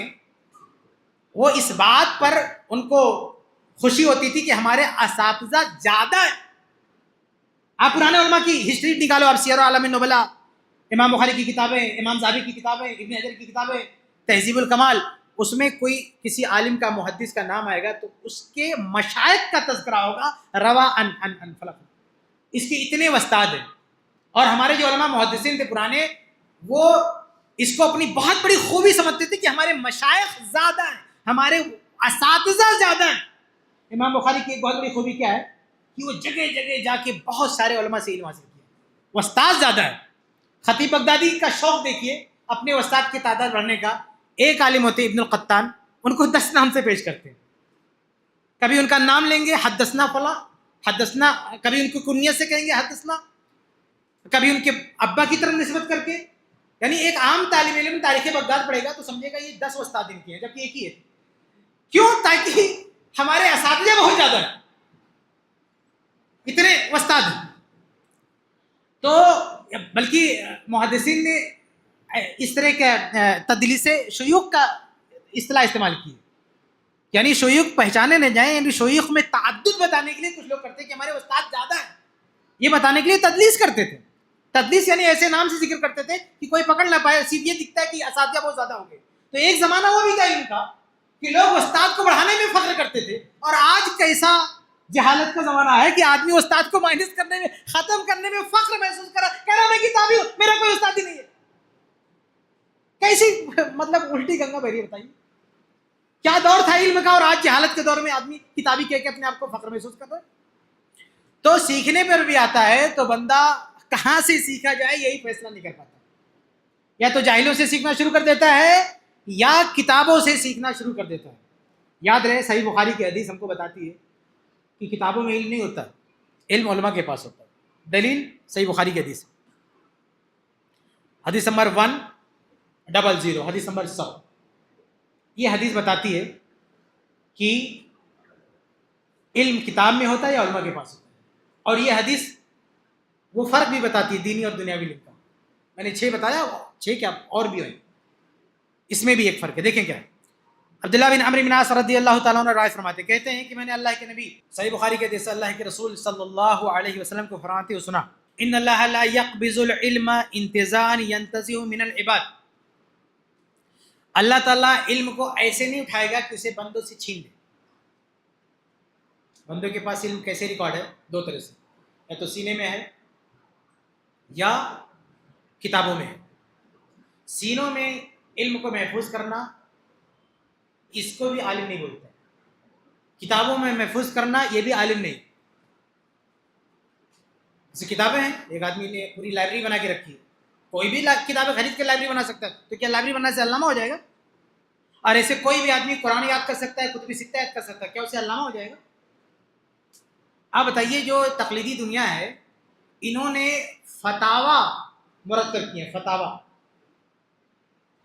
وہ اس بات پر ان کو خوشی ہوتی تھی کہ ہمارے اساتذہ زیادہ ہیں. آپ پرانے علماء کی ہسٹری نکالو، آپ سیر اعلام النبلاء، امام بخاری کی کتابیں، امام زاہبی کی کتابیں، ابن حجر کی کتابیں، تہذیب الکمال، اس میں کوئی کسی عالم کا، محدث کا نام آئے گا تو اس کے مشائخ کا تذکرہ ہوگا، روا ان فلک، اس کے اتنے استاد ہیں. اور ہمارے جو علماء محدثین تھے پرانے، وہ اس کو اپنی بہت بڑی خوبی سمجھتے تھے کہ ہمارے مشائخ زیادہ ہیں، ہمارے اساتذہ زیادہ ہیں. امام بخاری کی ایک بہت بڑی خوبی کیا ہے کہ وہ جگہ جگہ جا کے بہت سارے علماء سے علم حاصل کیا، وہ استاد زیادہ ہے. خطیب بغدادی کا شوق دیکھیے اپنے استاد کی تعداد بڑھنے کا. ایک عالم ہوتے ابن القطان، ان کو 10 نام سے پیش کرتے ہیں. کبھی ان کا نام لیں گے حدثنا فلاں، حدثنا، کبھی ان کو کنیت سے کہیں گے حدثنا، کبھی ان کے ابا کی طرف نسبت کر کے. یعنی ایک عام طالب علم تاریخ بغداد پڑھے گا تو سمجھے گا یہ 10 استاد ان کے ہیں، جبکہ ایک ہی ہے. کیوں؟ تاکہ ہمارے اساتذہ بہت زیادہ ہیں، اتنے استاد ہیں. تو بلکہ محدثین نے اس طرح کے تدلیس شیوخ کا اصطلاح استعمال کی، یعنی شیوخ پہچانے نہ جائیں. یعنی شیوخ میں تعدد بتانے کے لیے کچھ لوگ کرتے کہ ہمارے استاد زیادہ ہیں، یہ بتانے کے لیے تدلیس کرتے تھے. تدلیس یعنی ایسے نام سے ذکر کرتے تھے کہ کوئی پکڑ نہ پائے، صرف یہ دکھتا ہے کہ اساتذہ بہت زیادہ ہو گئے. تو ایک زمانہ وہ بھی تھا علم کا کہ لوگ استاد کو بڑھانے میں فخر کرتے تھے. اور آج کیسا جہالت کا زمانہ ہے کہ آدمی استاد کو مائنس کرنے میں، ختم کرنے میں فخر محسوس کر رہا، کہہ رہا میں کتابی ہوں، میرا کوئی استاد ہی نہیں ہے. کیسی مطلب الٹی گنگا بہری، بتائیے کیا دور تھا علم کا، اور آج جہالت کے دور میں آدمی کتابی کہہ کے اپنے آپ کو فخر محسوس کر رہا ہے. تو سیکھنے پر بھی آتا ہے تو بندہ کہاں سے سیکھا جائے یہی فیصلہ نہیں کر پاتا. یا تو جاہلوں سے سیکھنا شروع کر دیتا ہے یا کتابوں سے سیکھنا شروع کر دیتا ہے. یاد رہے صحیح بخاری کی حدیث ہم کو بتاتی ہے کہ کتابوں میں علم نہیں ہوتا، علم علماء کے پاس ہوتا ہے. دلیل صحیح بخاری کی حدیث، حدیث نمبر 100، حدیث نمبر 100. یہ حدیث بتاتی ہے کہ علم کتاب میں ہوتا ہے یا علماء کے پاس ہوتا ہے. اور یہ حدیث وہ فرق بھی بتاتی ہے دینی اور دنیاوی علم کا. میں نے 6 بتایا، 6 کیا اور بھی ہوئے، اس میں بھی ایک فرق ہے. دیکھیں کیا ہے. عبداللہ بن عمرو بن عاص رضی اللہ تعالیٰ عنہ روایت فرماتے کہتے ہیں کہ میں نے اللہ کے نبی صحیح بخاری کے حدیث اللہ کے رسول صلی اللہ علیہ وسلم کو فرماتے ہوئے سنا، ان اللہ لا يقبض العلم انتزاعا ينتزعه من العباد. اللہ تعالیٰ علم کو ایسے نہیں اٹھائے گا کہ اسے بندوں سے چھین لے. بندوں کے پاس علم کیسے ریکارڈ ہے؟ 2 طرح سے، یا تو سینے میں ہے یا کتابوں میں ہے. سینوں میں علم کو محفوظ کرنا، اس کو بھی عالم نہیں بولتے. کتابوں میں محفوظ کرنا، یہ بھی عالم نہیں. جیسے کتابیں ہیں، ایک آدمی نے پوری لائبریری بنا کے رکھی ہے، کوئی بھی کتابیں خرید کے لائبریری بنا سکتا ہے، تو کیا لائبریری بنانے سے علامہ ہو جائے گا؟ اور ایسے کوئی بھی آدمی قرآن یاد کر سکتا ہے، کتب ستہ یاد کر سکتا ہے، کیا اسے علامہ ہو جائے گا؟ آپ بتائیے، جو تقلیدی دنیا ہے انہوں نے فتاوا مرتب کیے ہیں، فتاوا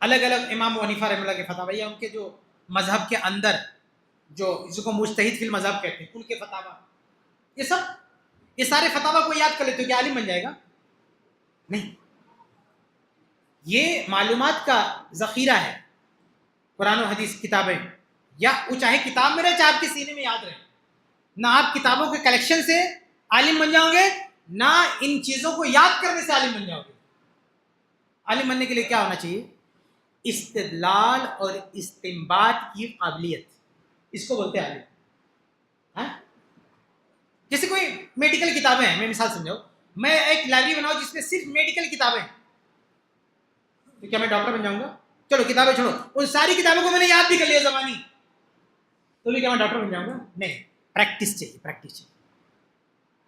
الگ الگ امام ابو حنیفہ رحمۃ اللہ کے فتاوا، یا ان کے جو مذہب کے اندر جو جس کو مجتہد فی المذہب کہتے ہیں ان کے فتاوا، یہ سارے فتاوا کو یاد کر لیتے ہو، کیا عالم بن جائے گا؟ نہیں. یہ معلومات کا ذخیرہ ہے، قرآن و حدیث کتابیں، یا وہ چاہے کتاب میں رہے چاہے آپ کے سینے میں یاد رہے. نہ آپ کتابوں کے کلیکشن سے عالم بن جاؤ گے، نہ ان چیزوں کو یاد کرنے سے عالم بن جاؤ گے. عالم بننے کے لیے کیا ہونا چاہیے؟ استدلال اور استنباط کی قابلیت، اس کو بولتے ہیں عالم. ہاں، جیسے کوئی میڈیکل کتابیں ہیں، میں مثال سمجھاؤ، میں ایک لائبریری بناؤں جس میں صرف میڈیکل کتابیں ہیں، تو کیا میں ڈاکٹر بن جاؤں گا؟ چلو کتابیں چھوڑو، ان ساری کتابوں کو میں نے یاد بھی کر لیا زبانی، تو بھی کیا میں ڈاکٹر بن جاؤں گا؟ نہیں. پریکٹس چاہیے، پریکٹس چاہیے.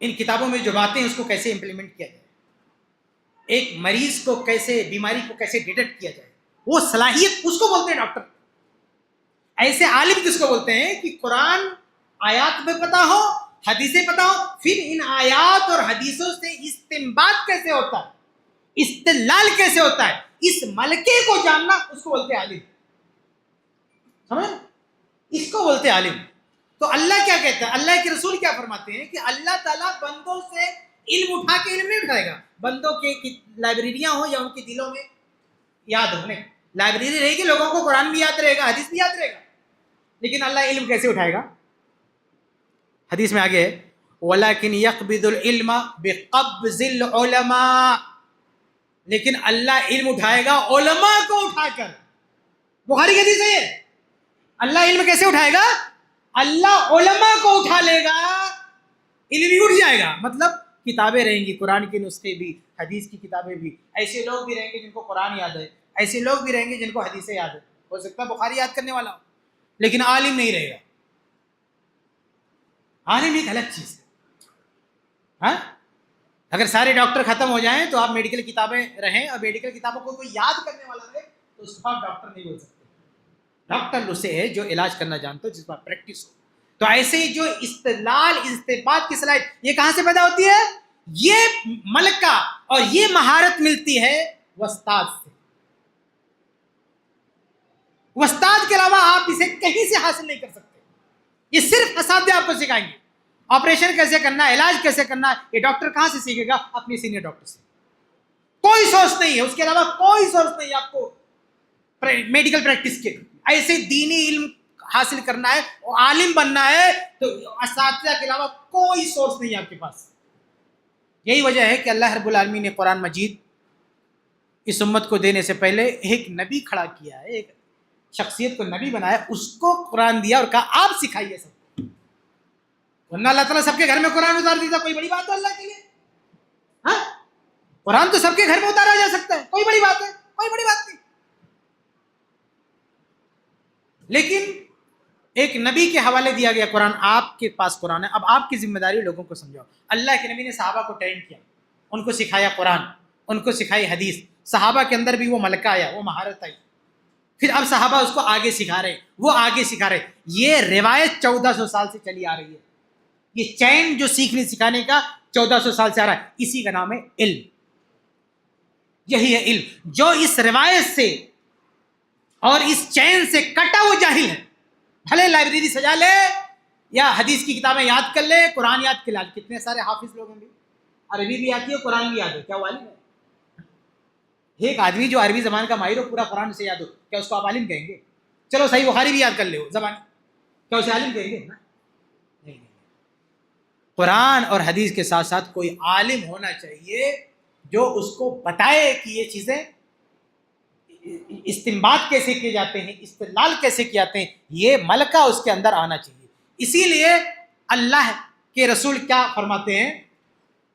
ان کتابوں میں جو باتیں ہیں اس کو کیسے امپلیمنٹ کیا جائے، ایک مریض کو کیسے، بیماری کو کیسے ڈیٹیکٹ کیا جائے، وہ صلاحیت، اس کو بولتے ہیں ڈاکٹر. ایسے عالم کس کو بولتے ہیں کہ قرآن آیات میں پتہ ہو، حدیثیں پتہ ہو، پھر ان آیات اور حدیثوں سے استنباط کیسے ہوتا ہے، استدلال کیسے ہوتا ہے، اس ملکے کو جاننا، اس کو بولتے ہیں عالم. سمجھ، اس کو بولتے ہیں عالم. تو اللہ کیا کہتا ہے، اللہ کے رسول کیا فرماتے ہیں کہ اللہ تعالیٰ بندوں سے علم اٹھا کے علم نہیں اٹھائے گا. بندوں کے لائبریریاں ہوں یا ان کے دلوں میں یاد ہونے، لائبریری رہے گی، لوگوں کو قرآن بھی یاد رہے گا، حدیث بھی یاد رہے گا، لیکن اللہ علم کیسے اٹھائے گا؟ حدیث میں آگے ہے وَلَكِنْ يَقْبِضُ الْعِلْمَ بِقَبْضِ الْعُلَمَاءِ، لیکن اللہ علم اٹھائے گا علماء کو اٹھا کر. بخاری کی حدیث ہے یہ. اللہ علم کیسے اٹھائے گا؟ اللہ علماء کو اٹھا لے گا، علم بھی اٹھ جائے گا. مطلب کتابیں رہیں گی، قرآن کے نسخے بھی، حدیث کی کتابیں بھی، ایسے لوگ بھی رہیں گے جن کو قرآن یاد ہے، ایسے لوگ بھی رہیں گے جن کو حدیثیں یاد ہے. ہو سکتا ہے بخاری یاد کرنے والا ہو لیکن عالم نہیں رہے گا. عالم ایک الگ چیز ہے. ہاں، اگر سارے ڈاکٹر ختم ہو جائیں تو آپ میڈیکل کتابیں رہیں، اور میڈیکل کتابوں کو کوئی یاد کرنے والا رہے تو اس کو آپ ڈاکٹر نہیں بول سکتے. ڈاکٹر اسے ہے جو علاج کرنا جانتا ہو، جس پر پریکٹس ہو. تو ایسے ہی جو استدلال، استنباط کی صلاحیت، یہ کہاں سے پیدا ہوتی ہے؟ یہ ملکہ اور یہ مہارت ملتی ہے استاد سے. استاد کے علاوہ آپ اسے کہیں سے حاصل نہیں کر سکتے. یہ صرف اساتذہ آپ کو سکھائیں گے. آپریشن کیسے کرنا ہے، علاج کیسے کرنا ہے، یہ ڈاکٹر کہاں سے سیکھے گا؟ اپنے سینئر ڈاکٹر سے. کوئی سورس نہیں ہے اس کے علاوہ، کوئی سورس نہیں ہے آپ کو میڈیکل پریکٹس کے. ایسے دینی علم حاصل کرنا ہے، عالم بننا ہے، تو اساتذہ کے علاوہ کوئی سورس نہیں ہے آپ کے پاس. یہی وجہ ہے کہ اللہ رب العالمین نے قرآن مجید اس امت کو دینے سے پہلے ایک نبی کھڑا کیا ہے، ایک شخصیت کو نبی بنایا، اس کو قرآن دیا اور کہا آپ سکھائیے سب. ورنہ اللہ تعالیٰ سب کے گھر میں قرآن اتار دیتا، کوئی بڑی بات ہے اللہ کے لیے؟ ہاں، قرآن تو سب کے گھر میں اتارا جا سکتا ہے، کوئی بڑی بات ہے؟ کوئی بڑی بات نہیں. لیکن ایک نبی کے حوالے دیا گیا قرآن، آپ کے پاس قرآن ہے، اب آپ کی ذمہ داری لوگوں کو سمجھاؤ. اللہ کے نبی نے صحابہ کو ٹرین کیا، ان کو سکھایا قرآن، ان کو سکھائی حدیث. صحابہ کے اندر بھی وہ ملکہ آیا، وہ مہارت آئی، پھر اب صحابہ اس کو آگے سکھا رہے، وہ آگے سکھا رہے. یہ روایت 1400 سال سے چلی آ رہی ہے. یہ چین جو سیکھنے سکھانے کا 1400 سال سے آ رہا ہے، اسی کا نام ہے علم. یہی ہے علم. جو اس روایت سے اور اس چین سے کٹا وہ جاہل ہے. بھلے لائبریری سجا لے یا حدیث کی کتابیں یاد کر لے، قرآن یاد کر لے. کتنے سارے حافظ لوگ ہیں، عربی بھی آتی ہے، قرآن بھی یاد ہے، کیا وہ عالم ہے؟ ایک آدمی جو عربی زبان کا ماہر ہو، پورا قرآن سے یاد ہو، کیا اس کو آپ عالم کہیں گے؟ چلو صحیح بخاری بھی یاد کر لے زبان، کیا اسے عالم کہیں گے؟ نہیں. قرآن اور حدیث کے ساتھ ساتھ کوئی عالم ہونا چاہیے جو اس کو بتائے کہ یہ چیزیں استنباط کیسے کیے جاتے ہیں، استدلال کیسے کیے جاتے ہیں، یہ ملکہ اس کے اندر آنا چاہیے. اسی لیے اللہ کے رسول کیا فرماتے ہیں؟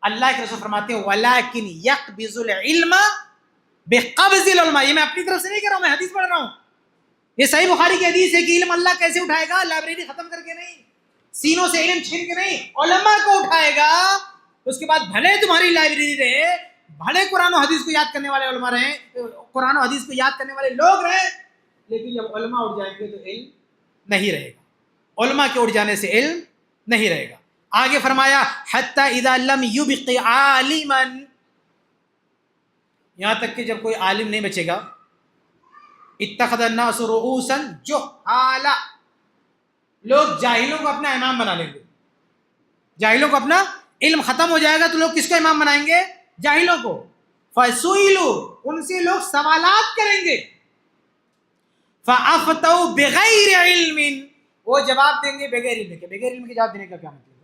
اللہ کے رسول فرماتے ہیں وَلَٰكِنْ يَقْبِضُ الْعِلْمَ بِقَبْضِ الْعُلَمَاء. یہ میں اپنی طرف سے نہیں کہہ رہا ہوں، میں حدیث پڑھ رہا ہوں. یہ صحیح بخاری کی حدیث ہے کہ علم اللہ کیسے اٹھائے گا؟ لائبریری ختم کر کے نہیں، سینوں سے علم چھین کے نہیں، علماء کو اٹھائے گا. اس کے بعد بھلے تمہاری لائبریری رہے، بھلے قرآن و حدیث کو یاد کرنے والے علماء رہیں، قرآن و حدیث کو یاد کرنے والے لوگ رہیں، لیکن جب علماء اٹھ جائیں گے تو علم نہیں رہے گا. علماء کے اٹھ جانے سے علم نہیں رہے گا. آگے فرمایا حتی اذا لم یبق عالما، یہاں تک کہ جب کوئی عالم نہیں بچے گا، اتخذ الناس رؤوسا جہالا، لوگ جاہلوں کو اپنا امام بنا لیں گے. جاہلوں کو اپنا علم ختم ہو جائے گا تو لوگ کس کو امام بنائیں گے؟ جاہلوں کو. فَسُئِلُوا، ان سے لوگ سوالات کریں گے. فَأَفْتَوْا بِغَيْرِ عِلْمٍ، وہ جواب دیں گے بغیر علم کے. بغیر علم کے جواب دینے کا کیا مطلب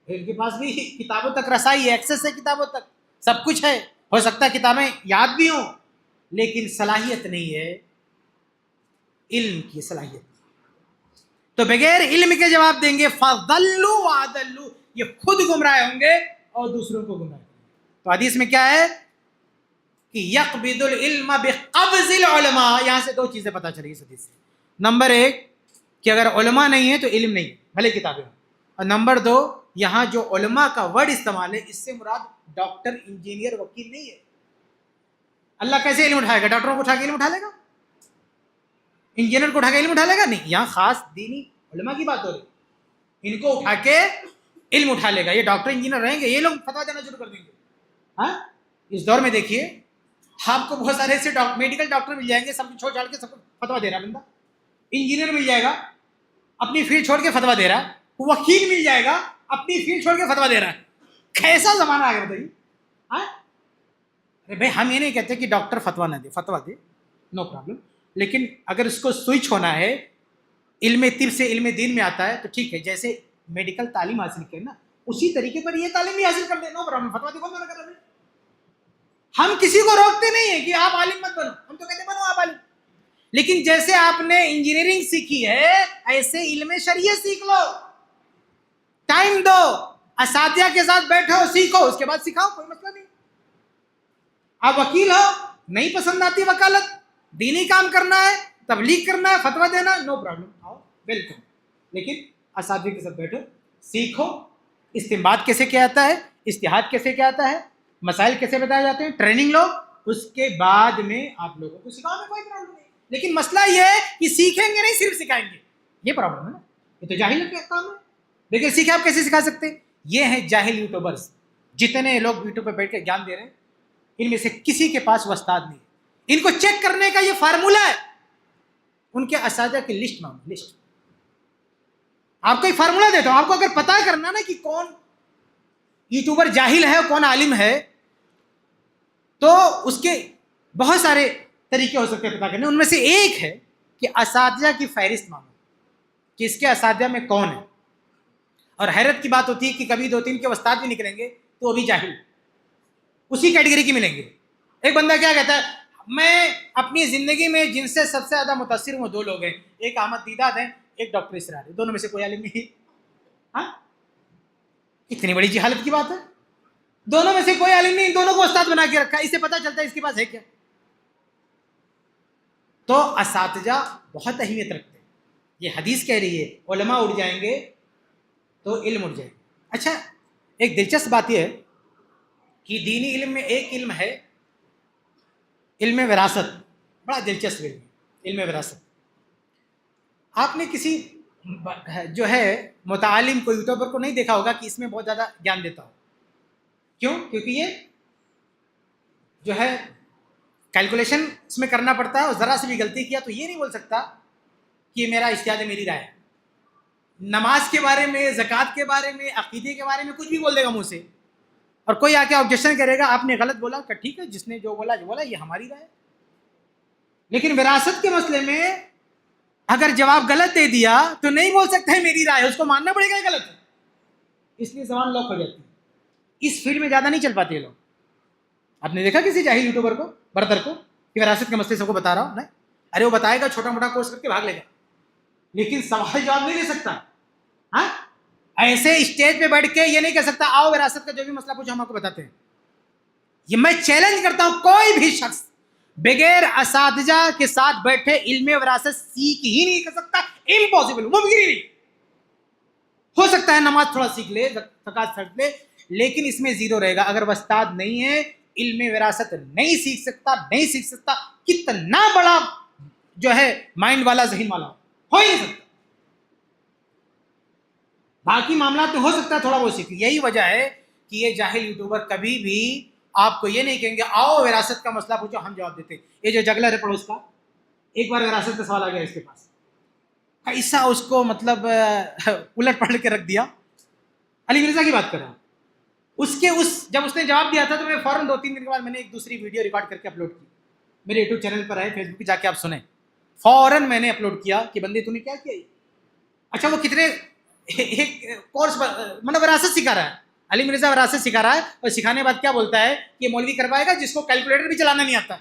ہے؟ ان کے پاس بھی کتابوں تک رسائی ہے، ایکسس ہے کتابوں تک، سب کچھ ہے، ہو سکتا ہے کتابیں یاد بھی ہوں، لیکن صلاحیت نہیں ہے علم کی صلاحیت. تو بغیر علم کے جواب دیں گے. فَضَلُّوا وَأَضَلُّوا، یہ خود گمراہ ہوں گے اور دوسروں کو گمراہ کریں گے. تو حدیث میں کیا ہے کہ یقبض العلم بقبض العلماء. یہاں سے دو چیزیں پتہ چلی اس حدیث سے. نمبر ایک کہ اگر علماء نہیں ہے تو علم نہیں ہے، بھلے کتابیں ہوں. اور نمبر دو، یہاں جو علماء کا ورڈ استعمال ہے، اس سے مراد ڈاکٹر، انجینئر، وکیل نہیں ہے. اللہ کیسے علم اٹھائے گا؟ ڈاکٹروں کو اٹھا کے علم اٹھا لے گا؟ انجینئر کو اٹھا کے علم اٹھا لے گا؟ نہیں. یہاں خاص دینی علماء کی بات ہو رہی، ان کو اٹھا کے علم اٹھا لے گا. یہ ڈاکٹر انجینئر رہیں گے، یہ لوگ فتویٰ دینا شروع کر دیں گے. ہاں، اس دور میں دیکھیے آپ کو بہت سارے ایسے میڈیکل ڈاکٹر مل جائیں گے، سب چھوڑ چھاڑ کے سب کو فتویٰ دے رہا ہے بندہ. انجینئر مل جائے گا، اپنی فیلڈ چھوڑ کے فتویٰ دے رہا ہے. وکیل مل جائے گا، اپنی فیلڈ چھوڑ کے فتویٰ دے رہا ہے. کیسا زمانہ آ گیا بتائیے. ہاں بھائی، ہم یہ نہیں کہتے کہ ڈاکٹر فتویٰ نہ دے، فتویٰ دے، نو پرابلم، لیکن اگر اس کو سوئچ ہونا ہے علم طب سے علم دین میں آتا ہے تو ٹھیک ہے. جیسے میڈیکل تعلیم حاصل کریں نا، اسی طریقے پر یہ تعلیم بھی حاصل کر لیں، نو پرابلم. فتویٰ دے کون منع کر رہا ہے؟ ہم کسی کو روکتے نہیں ہیں کہ آپ عالم مت بنو، ہم تو کہتے بنو آپ عالم. لیکن جیسے آپ نے انجینئرنگ سیکھی ہے، ایسے علم شریعت سیکھ لو. ٹائم دو، اساتذہ کے ساتھ بیٹھو، سیکھو، اس کے بعد سکھاؤ، کوئی مسئلہ نہیں. آپ وکیل ہو، نہیں پسند آتی وکالت، دینی کام کرنا ہے، تبلیغ کرنا ہے، فتویٰ دینا، نو پرابلم، آؤ، ویلکم. لیکن اساتذہ کے ساتھ بیٹھو، سیکھو، استنباط کیسے کیا جاتا ہے، اجتہاد کیسے کیا جاتا ہے، مسائل کیسے بتائے جاتے ہیں، ٹریننگ لو، اس کے بعد میں آپ لوگوں کو سکھاؤ، میں کوئی پرابلم نہیں. لیکن مسئلہ یہ ہے کہ سیکھیں گے نہیں، صرف سکھائیں گے، یہ پرابلم ہے نا. یہ تو جاہل کا کام ہے. لیکن سیکھے آپ کیسے سکھا سکتے؟ یہ ہیں جاہل یوٹیوبرز. جتنے لوگ یوٹیوب پہ بیٹھ کے گیان دے رہے ہیں، ان میں سے کسی کے پاس وہ استاد نہیں. ان کو چیک کرنے کا یہ فارمولہ ہے، ان کے اساتذہ کی لسٹ مانگو، لسٹ. آپ کو ایک فارمولہ دیتا ہوں، آپ کو اگر پتہ کرنا نا کہ کون یوٹیوبر جاہل ہے اور کون عالم ہے، تو اس کے بہت سارے طریقے ہو سکتے ہیں پتہ کرنے. ان میں سے ایک ہے کہ اساتذہ کی فہرست مانگو کہ اس کے اساتذہ میں کون ہے. اور حیرت کی بات ہوتی ہے کہ کبھی دو تین کے استاد بھی نکلیں گے تو وہ بھی جاہل، اسی کیٹیگری کی ملیں گے. ایک بندہ کیا کہتا ہے، میں اپنی زندگی میں جن سے سب سے زیادہ متاثر ہوں وہ دو لوگ ہیں، ایک احمد دیدات ہیں، ایک ڈاکٹر اسرار ہے، دونوں میں سے کوئی عالم نہیں. ہاں، اتنی بڑی جہالت کی بات ہے. دونوں میں سے کوئی عالم نہیں، دونوں کو استاد بنا کے رکھا ہے. اس سے پتہ چلتا ہے اس کے پاس ہے کیا. تو اساتذہ بہت اہمیت رکھتے ہیں. یہ حدیث کہہ رہی ہے علماء اٹھ جائیں گے تو علم اٹھ جائے گا. اچھا، ایک دلچسپ بات یہ ہے کہ دینی علم میں ایک علم ہے علم وراثت بڑا دلچسپ علم ہے، علم وراثت. آپ نے کسی جو ہے متعلم کو یوٹیوبر کو نہیں دیکھا ہوگا کہ اس میں بہت زیادہ گیان دیتا ہو. کیوں؟ کیونکہ یہ جو ہے کیلکولیشن اس میں کرنا پڑتا ہے، اور ذرا سی بھی غلطی کیا تو یہ نہیں بول سکتا کہ یہ میرا اجتہاد ہے، میری رائے ہے. نماز کے بارے میں، زکوٰۃ کے بارے میں، عقیدے کے بارے میں کچھ بھی بول دے گا منہ سے، اور کوئی آ کے آبجیکشن کرے گا آپ نے غلط بولا، کہ ٹھیک ہے جس نے جو بولا یہ ہماری رائے ہے. لیکن وراثت کے مسئلے میں اگر جواب غلط دے دیا تو نہیں بول سکتا ہے میری رائے، اس کو ماننا پڑے گا یہ غلط ہے. اس لیے زبان لاک ہو جاتی ہے. اس فیلڈ میں زیادہ نہیں چل پاتے یہ لوگ. آپ نے دیکھا کسی جاہل یوٹیوبر کو، بردر کو، کہ وراثت کے مسئلے سب کو بتا رہا ہوں؟ نہیں. ارے وہ بتائے گا، چھوٹا موٹا کورس کر کے بھاگ لے گا، لیکن سوال جواب نہیں لے سکتا. ہاں، ایسے اسٹیج پہ بیٹھ کے یہ نہیں کہہ سکتا آؤ وراثت کا جو بھی مسئلہ پوچھو ہم آپ کو بتاتے ہیں. یہ میں چیلنج کرتا ہوں، کوئی بھی شخص بغیر اساتذہ کے ساتھ بیٹھے علم وراثت سیکھ ہی نہیں کر سکتا. امپاسبل، ممکن ہی نہیں. ہو سکتا ہے نماز تھوڑا سیکھ لے، زکوٰۃ سیکھ لے، لیکن اس میں زیرو رہے گا. اگر وہ استاد نہیں ہے، علم وراثت نہیں سیکھ سکتا، کتنا بڑا جو ہے مائنڈ والا، ذہن والا ہو ہی نہیں سکتا. باقی معاملات میں ہو سکتا ہے تھوڑا بہت سیکھ. یہی وجہ ہے کہ یہ جاہل یوٹیوبر کبھی بھی آپ کو یہ نہیں کہیں گے آؤ وراثت کا مسئلہ پوچھو ہم جواب دیتے. یہ جو جگلر ہے پڑوس کا، ایک بار وراثت کا سوال آ گیا اس کے پاس، ایسا اس کو مطلب الٹ پلٹ کے رکھ دیا. علی مرزا کی بات کر رہا ہوں. جب اس نے جواب دیا تھا تو میں فوراً 2-3 دن کے بعد میں نے ایک دوسری ویڈیو ریکارڈ کر کے اپلوڈ کی. میرے یوٹیوب چینل پر ہے، فیس بک پہ جا کے آپ سنیں. فوراً میں نے اپلوڈ کیا کہ بندے تو نے کیا کیا. اچھا وہ کتنے ایک کورس مطلب وراثت سکھا رہا ہے، علی مرزا وراثت سکھا رہا ہے، اور سکھانے کے بعد کیا بولتا ہے کہ مولوی کر پائے گا جس کو کیلکولیٹر بھی چلانا نہیں آتا.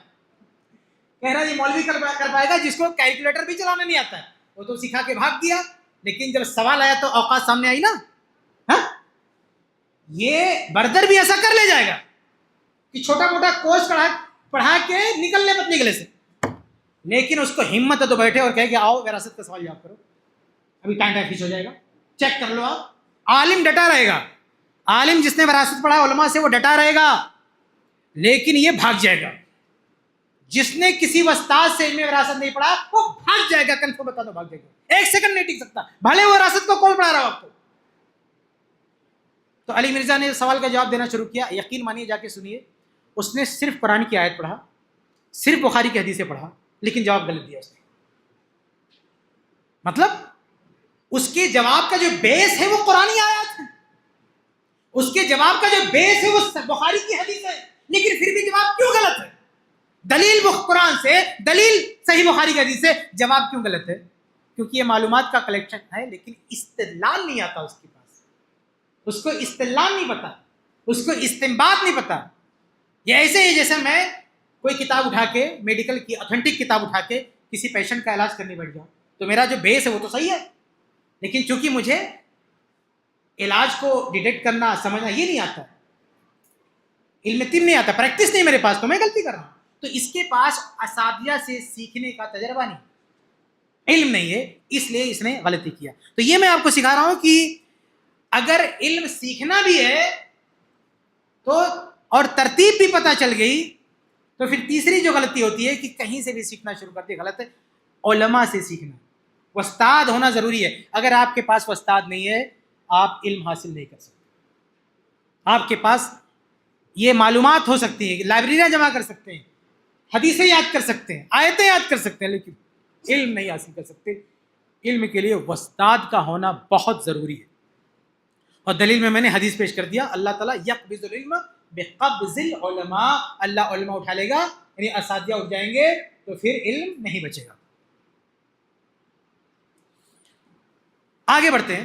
کہہ رہا ہے یہ مولوی کر پائے گا جس کو کیلکولیٹر بھی چلانا نہیں آتا ہے. وہ تو سکھا کے بھاگ دیا، لیکن جب سوال آیا تو اوقات سامنے آئی نا. ہاں، یہ بردر بھی ایسا کر لے جائے گا کہ چھوٹا موٹا کورس پڑھا کے نکل لے پتلی گلے سے، لیکن اس کو ہمت ہے تو بیٹھے اور کہے کہ آؤ وراثت کا سوال جواب کرو. ابھی ٹائم فکس ہو جائے گا، چیک کر لو. آپ عالم ڈٹا رہے گا، عالم جس نے وراثت پڑھا علماء سے وہ ڈٹا رہے گا، لیکن یہ بھاگ جائے گا. جس نے کسی استاد سے علم وراثت نہیں پڑھا وہ بھاگ جائے گا. کنفرم بتا دو، بھاگ جائے گا. 1 سیکنڈ نہیں ٹک سکتا، بھلے وہ وراثت کو کون پڑھا رہا ہو آپ کو. تو علی مرزا نے سوال کا جواب دینا شروع کیا. یقین مانیے، جا کے سنیے، اس نے صرف قرآن کی آیت پڑھا، صرف بخاری کی حدیثیں پڑھا، لیکن جواب غلط دیا اس نے. مطلب اس کے جواب کا جو بیس ہے وہ قرآنی آیات ہے، اس کے جواب کا جو بیس ہے وہ بخاری کی حدیث ہے، لیکن پھر بھی جواب کیوں غلط ہے؟ دلیل قرآن سے، دلیل صحیح بخاری کی حدیث سے، جواب کیوں غلط ہے؟ کیونکہ یہ معلومات کا کلیکشن ہے، لیکن استدلال نہیں آتا اس کے پاس. اس کو استدلال نہیں پتا، اس کو استنباط نہیں پتا. یہ ایسے ہی جیسے میں کوئی کتاب اٹھا کے، میڈیکل کی اتھینٹک کتاب اٹھا کے کسی پیشنٹ کا علاج کرنے بیٹھ جاؤں، تو میرا جو بیس ہے وہ تو صحیح ہے، لیکن چونکہ مجھے علاج کو ڈیٹیکٹ کرنا، سمجھنا یہ نہیں آتا، علم طب نہیں آتا، پریکٹس نہیں میرے پاس، تو میں غلطی کر رہا ہوں. تو اس کے پاس اساتذہ سے سیکھنے کا تجربہ نہیں، علم نہیں ہے، اس لیے اس نے غلطی کیا. تو یہ میں آپ کو سکھا رہا ہوں کہ اگر علم سیکھنا بھی ہے تو اور ترتیب بھی پتہ چل گئی، تو پھر تیسری جو غلطی ہوتی ہے کہ کہیں سے بھی سیکھنا شروع کرتے، غلط ہے. علماء سے سیکھنا، استاد ہونا ضروری ہے. اگر آپ کے پاس استاد نہیں ہے آپ علم حاصل نہیں کر سکتے. آپ کے پاس یہ معلومات ہو سکتی ہیں، لائبریریاں جمع کر سکتے ہیں، حدیثیں یاد کر سکتے ہیں، آیتیں یاد کر سکتے ہیں، لیکن علم نہیں حاصل کر سکتے. علم کے لیے استاد کا ہونا بہت ضروری ہے. اور دلیل میں نے حدیث پیش کر دیا، اللہ تعالیٰ یقبض العلم بقبض العلماء، اللہ علماء اٹھا لے گا، یعنی اساتذہ اٹھ جائیں گے تو پھر علم نہیں بچے گا. آگے بڑھتے ہیں.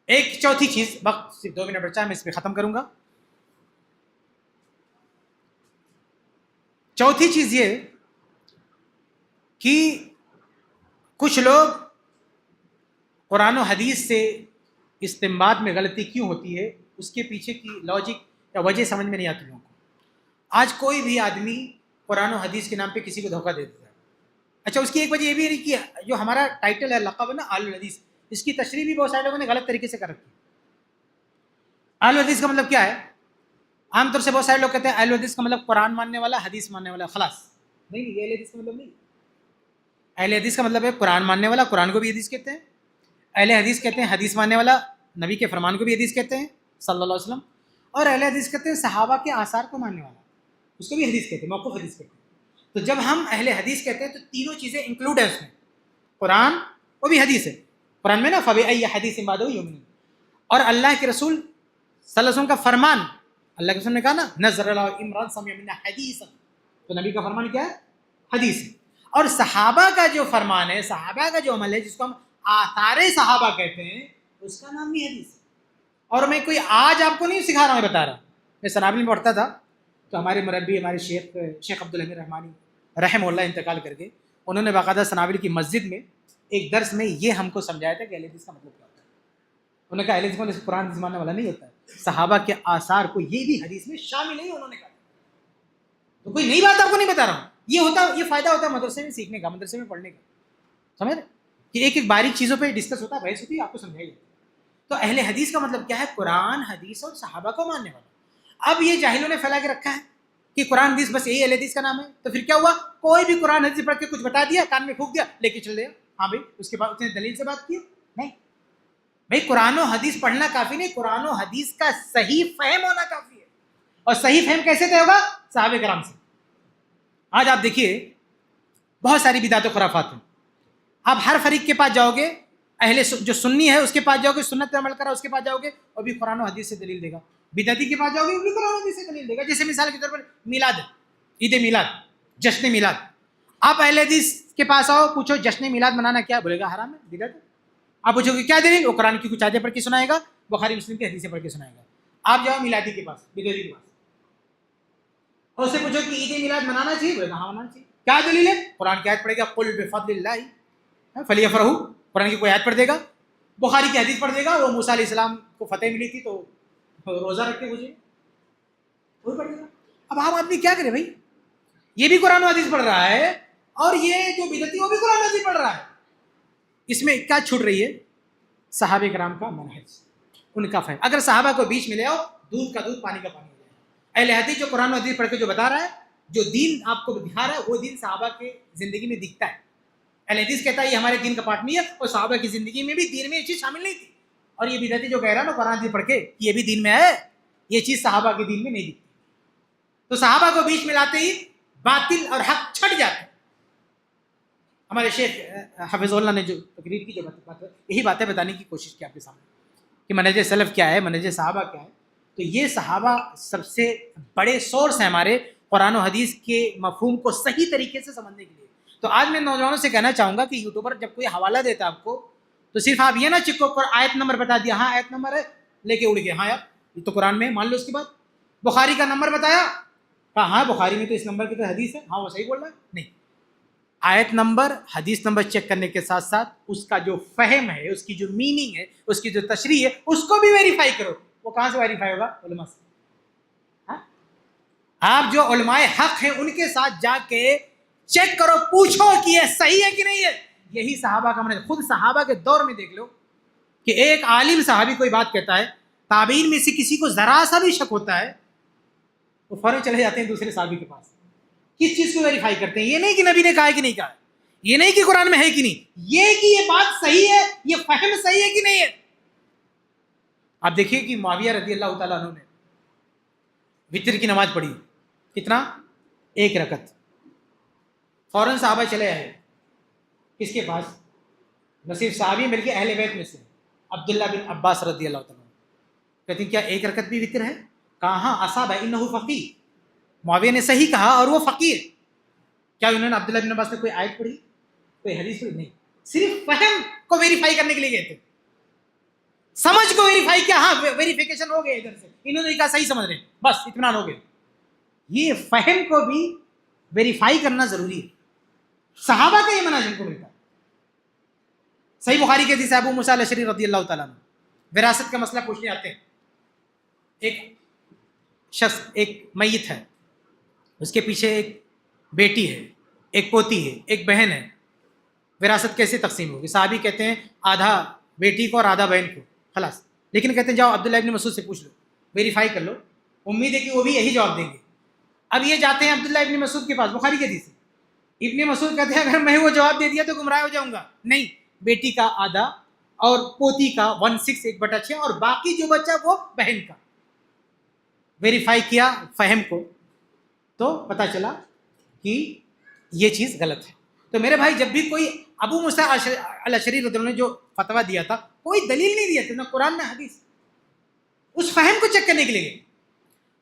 ایک چوتھی چیز، وقت صرف 2 منٹ بچا ہے، میں اس پہ ختم کروں گا. چوتھی چیز یہ کہ کچھ لوگ قرآن و حدیث سے استنباط میں غلطی کیوں ہوتی ہے، اس کے پیچھے کی لاجک یا وجہ سمجھ میں نہیں آتی لوگوں کو. آج کوئی بھی آدمی قرآن و حدیث کے نام پہ کسی کو دھوکہ دے دیتا ہے. اچھا، اس کی ایک وجہ یہ بھی ہے کہ جو ہمارا ٹائٹل ہے، لقب ہے نا اہل الحدیث، اس کی تشریح بھی بہت سارے لوگوں نے غلط طریقے سے کر رکھی. اہل الحدیث کا مطلب کیا ہے؟ عام طور سے بہت سارے لوگ کہتے ہیں اہل حدیث کا مطلب قرآن ماننے والا، حدیث ماننے والا، خلاص. نہیں، یہ اہل حدیث کا مطلب نہیں. اہل حدیث کا مطلب ہے قرآن ماننے والا، قرآن کو بھی حدیث کہتے ہیں. اہل حدیث کہتے ہیں حدیث ماننے والا، نبی کے فرمان کو بھی حدیث کہتے ہیں صلی اللہ علیہ وسلم. اور اہل حدیث کہتے ہیں صحابہ کے آثار کو ماننے والا، اس کو بھی حدیث کہتے ہیں، موقوف حدیث کہتے ہیں. تو جب ہم اہل حدیث کہتے ہیں تو تینوں چیزیں انکلوڈ ہیں اس میں. قرآن وہ بھی حدیث ہے. قرآن میں نا فَبِأَيِّ حَدِيثٍ بَعْدَهُ يُؤْمِنُونَ، اور اللہ کے رسول صلی اللہ علیہ وسلم کا فرمان، اللہ کے رسول نے کہا نا نَزَّلَ اللَّهُ عِمْرَانَ سَمِعَ مِنَّا حَدِيثًا، تو نبی کا فرمان کیا ہے؟ حدیث ہے. اور صحابہ کا جو فرمان ہے، صحابہ کا جو عمل ہے، جس کو ہم آثار صحابہ کہتے ہیں، اس کا نام بھی حدیث ہے. اور میں کوئی آج آپ کو نہیں سکھا رہا ہوں، میں بتا رہا ہوں. میں سنابل میں پڑھتا تھا تو ہمارے مربی، ہمارے شیخ عبدالحمید رحمانی رحمہ اللہ انتقال کر کے، انہوں نے باقاعدہ سنابل کی مسجد میں ایک درس میں یہ ہم کو سمجھایا تھا کہ اہل حدیث کا مطلب کیا ہوتا ہے. انہوں نے کہا اہل حدیث کا مطلب قرآن حدیث ماننے والا نہیں ہوتا ہے، صحابہ کے آثار کو یہ بھی حدیث میں شامل ہے، انہوں نے کہا. تو کوئی نئی بات آپ کو نہیں بتا رہا ہوں. یہ فائدہ ہوتا ہے مدرسے میں سیکھنے کا، مدرسے میں پڑھنے کا. سمجھ رہے کہ ایک ایک باریک چیزوں پہ ڈسکس ہوتا ہے، بحث ہوتی ہے، آپ کو سمجھائی جاتی ہے. تو اہل حدیث کا مطلب کیا ہے؟ قرآن، حدیث اور صحابہ کو ماننے والا. اب یہ جاہلوں نے پھیلا کے رکھا ہے کہ قرآن حدیث بس یہی اہل حدیث کا نام ہے. تو پھر کیا ہوا؟ کوئی بھی قرآن حدیث پڑھ کے کچھ بتا دیا، کان میں پھونک دیا، لے کے چل دیا. ہاں بھائی، اس کے بعد اس نے دلیل سے بات کی نہیں. بھائی قرآن و حدیث پڑھنا کافی نہیں، قرآن و حدیث کا صحیح فہم ہونا کافی ہے. اور صحیح فہم کیسے طے ہوگا؟ صحابہ کرام سے. آج آپ دیکھیے بہت ساری بدعت و خرافات ہیں. آپ ہر فریق کے پاس جاؤ گے، اہل جو سنی ہے اس کے پاس جاؤ گے، سنت پہ عمل کرا اس کے پاس جاؤ گے، اور بھی قرآن و حدیث سے دلیل دے گا. بدعتی کے پاس جاؤ گے، وہ بھی قرآن و حدیث سے دلیل دے گا. جیسے مثال کے طور پر میلاد ہے، عید میلاد، جشن میلاد. آپ اہل حدیث کے پاس آؤ، پوچھو جشن میلاد منانا کیا، بولے گا حرام ہے، بدعت ہے. آپ پوچھو کہ کیا دلیل، وہ قرآن کی کچھ آیتیں پڑھ کے سنائے گا، بخاری مسلم کی حدیثیں پڑھ کے سنائے گا. آپ جاؤ میلادی کے پاس، بدعتی کے پاس، اور اس سے پوچھو کہ عید میلاد منانا چاہیے، بولے گا ہاں منانا چاہیے. کیا دلیل ہے؟ قرآن کی آیت پڑھے گا قل بفضل اللہ فلیفرحوا، قرآن کی کوئی آیت پڑھ دے گا، بخاری کی حدیث پڑھ دے گا، وہ موسیٰ علیہ السلام کو فتح ملی تھی تو روزہ رکھ کے مجھے وہ پڑھ دے گا. اب ہم آدمی کیا کرے بھائی؟ یہ بھی قرآن و حدیث پڑھ رہا ہے، اور یہ جو بدعتی وہ بھی قرآن و حدیث پڑھ رہا ہے. اس میں کیا چھوٹ رہی ہے؟ صحابہ کرام کا منہج، ان کا فہم. اگر صحابہ کو بیچ میں لے آؤ، دودھ کا دودھ پانی کا پانی ہو جائے گا. اہل حدیث جو قرآن و حدیث پڑھ کے جو بتا رہا ہے، جو دین آپ کو دکھا رہا ہے، وہ دین صحابہ کے زندگی میں دکھتا ہے. اہل حدیث کہتا ہے یہ ہمارے دین کا پارٹ نہیں ہے، اور صحابہ کی زندگی میں بھی دین میں یہ چیز شامل نہیں تھی. اور یہ بدعتی جو کہہ رہا ہے نا قرآن حدیث پڑھ کے یہ بھی دین میں ہے، یہ چیز صحابہ کے دین میں نہیں دکھتی. تو صحابہ کو بیچ میں لاتے ہی باطل اور حق چھٹ جاتے. ہمارے شیخ حفظ اللہ نے جو تقریر کی، جو یہی باتیں بتانے کی کوشش کی آپ کے سامنے کہ منہج سلف کیا ہے، منہج صحابہ کیا ہے. تو یہ صحابہ سب سے بڑے سورس ہیں ہمارے قرآن و حدیث کے مفہوم کو صحیح طریقے سے سمجھنے کے لیے. تو آج میں نوجوانوں سے کہنا چاہوں گا کہ یوٹیوبر جب کوئی حوالہ دیتا ہے آپ کو، تو صرف آپ یہ نہ چکو پر آیت نمبر بتا دیا، ہاں آیت نمبر ہے، لے کے اڑ گئے، ہاں یار یہ تو قرآن میں مان لو. اس کے بعد بخاری کا نمبر بتایا، کہا ہاں بخاری میں تو اس نمبر کی تو حدیث ہے، ہاں وہ صحیح بول رہا ہے. نہیں، آیت نمبر، حدیث نمبر چیک کرنے کے ساتھ ساتھ اس کا جو فہم ہے، اس کی جو میننگ ہے، اس کی جو تشریح ہے، اس کو بھی ویریفائی کرو. وہ کہاں سے ویریفائی ہوگا؟ علماء سے. آپ جو علماء حق ہیں ان کے ساتھ جا کے چیک کرو، پوچھو کہ یہ صحیح ہے کہ نہیں ہے. یہی صحابہ کا منہج. خود صحابہ کے دور میں دیکھ لو کہ ایک عالم صحابی کوئی بات کہتا ہے، تابعین میں سے کسی کو ذرا سا بھی شک ہوتا ہے، وہ فوراً چلے جاتے ہیں دوسرے صحابی کے پاس. کس چیز کو ویریفائی کرتے ہیں؟ یہ نہیں کہ نبی نے کہا ہے کہ نہیں کہا ہے، یہ نہیں کہ قرآن میں ہے کہ نہیں، یہ کہ یہ بات صحیح ہے، یہ فہم صحیح ہے کہ نہیں ہے. آپ دیکھیے کہ معاویہ رضی اللہ تعالیٰ عنہ نے وتر کی نماز پڑھی، کتنا؟ 1 رکعت. فوراً صحابہ چلے آئے کس کے پاس؟ نصیب صحابی بلکہ اہل بیت میں سے عبداللہ بن عباس رضی اللہ تعالیٰ. کہتے ہیں کیا 1 رکعت بھی وتر ہے؟ کہا ہاں، اصاب انہ فقیہ، معاویہ نے صحیح کہا اور وہ فقیہ ہے. کیا انہوں نے عبداللہ بن عباس نے کوئی آیت پڑھی، کوئی حدیث پڑھی؟ نہیں، صرف فہم کو ویریفائی کرنے کے لیے گئے تھے، سمجھ کو ویریفائی کیا. ہاں ویریفیکیشن ہو گیا ادھر سے، انہوں نے کہا صحیح سمجھ رہے ہیں، بس اطمینان ہو گیا. یہ فہم کو بھی ویریفائی کرنا ضروری ہے. صحابہ کا یہ منہج ہم کو ملتا ہے. صحیح بخاری کے حدیث ابو موسیٰ الاشعری رضی اللہ تعالیٰ عنہ وراثت کا مسئلہ پوچھنے آتے ہیں. ایک شخص، ایک میت ہے، اس کے پیچھے ایک بیٹی ہے، ایک پوتی ہے، ایک بہن ہے، وراثت کیسے تقسیم ہوگی؟ صحابی کہتے ہیں آدھا بیٹی کو اور آدھا بہن کو، خلاص. لیکن کہتے ہیں جاؤ عبداللہ ابن مسعود سے پوچھ لو، ویریفائی کر لو امید ہے کہ وہ بھی یہی جواب دیں گے. اب یہ جاتے ہیں عبداللہ ابن مسعود کے پاس، بخاری کی حدیث ہے. ابن مسعود کہتے ہیں اگر میں وہ جواب دے دیا تو گمراہ ہو جاؤں گا. نہیں، بیٹی کا آدھا اور پوتی کا 1/6 1/6 اور باقی جو بچہ وہ بہن کا. ویریفائی کیا فہم کو تو پتہ چلا کہ یہ چیز غلط ہے. تو میرے بھائی، جب بھی کوئی ابو موسیٰ الاشعری رضی اللہ عنہ نے جو فتویٰ دیا تھا، کوئی دلیل نہیں دیا تھا، نہ قرآن نہ حدیث، اس فہم کو چیک کرنے کے لیے.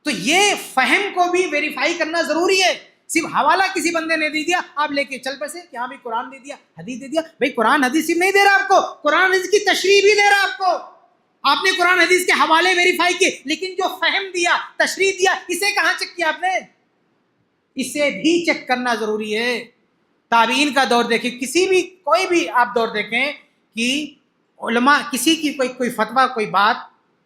تو یہ فہم کو بھی ویریفائی کرنا ضروری ہے. صرف حوالہ کسی بندے نے دے دیا آپ لے کے چل بسے کہ ہاں بھائی قرآن دے دیا، حدیث دے دیا. بھائی قرآن حدیث صرف نہیں دے رہا آپ کو، قرآن حدیث کی تشریح بھی دے رہا آپ کو. آپ نے قرآن حدیث کے حوالے ویریفائی کیے، لیکن جو فہم دیا، تشریح دیا، اسے کہاں چیک کیا آپ نے؟ اسے بھی چیک کرنا ضروری ہے. تابعین کا دور دیکھیں، کوئی بھی آپ دور دیکھیں کہ علماء کسی کی کوئی فتویٰ، کوئی بات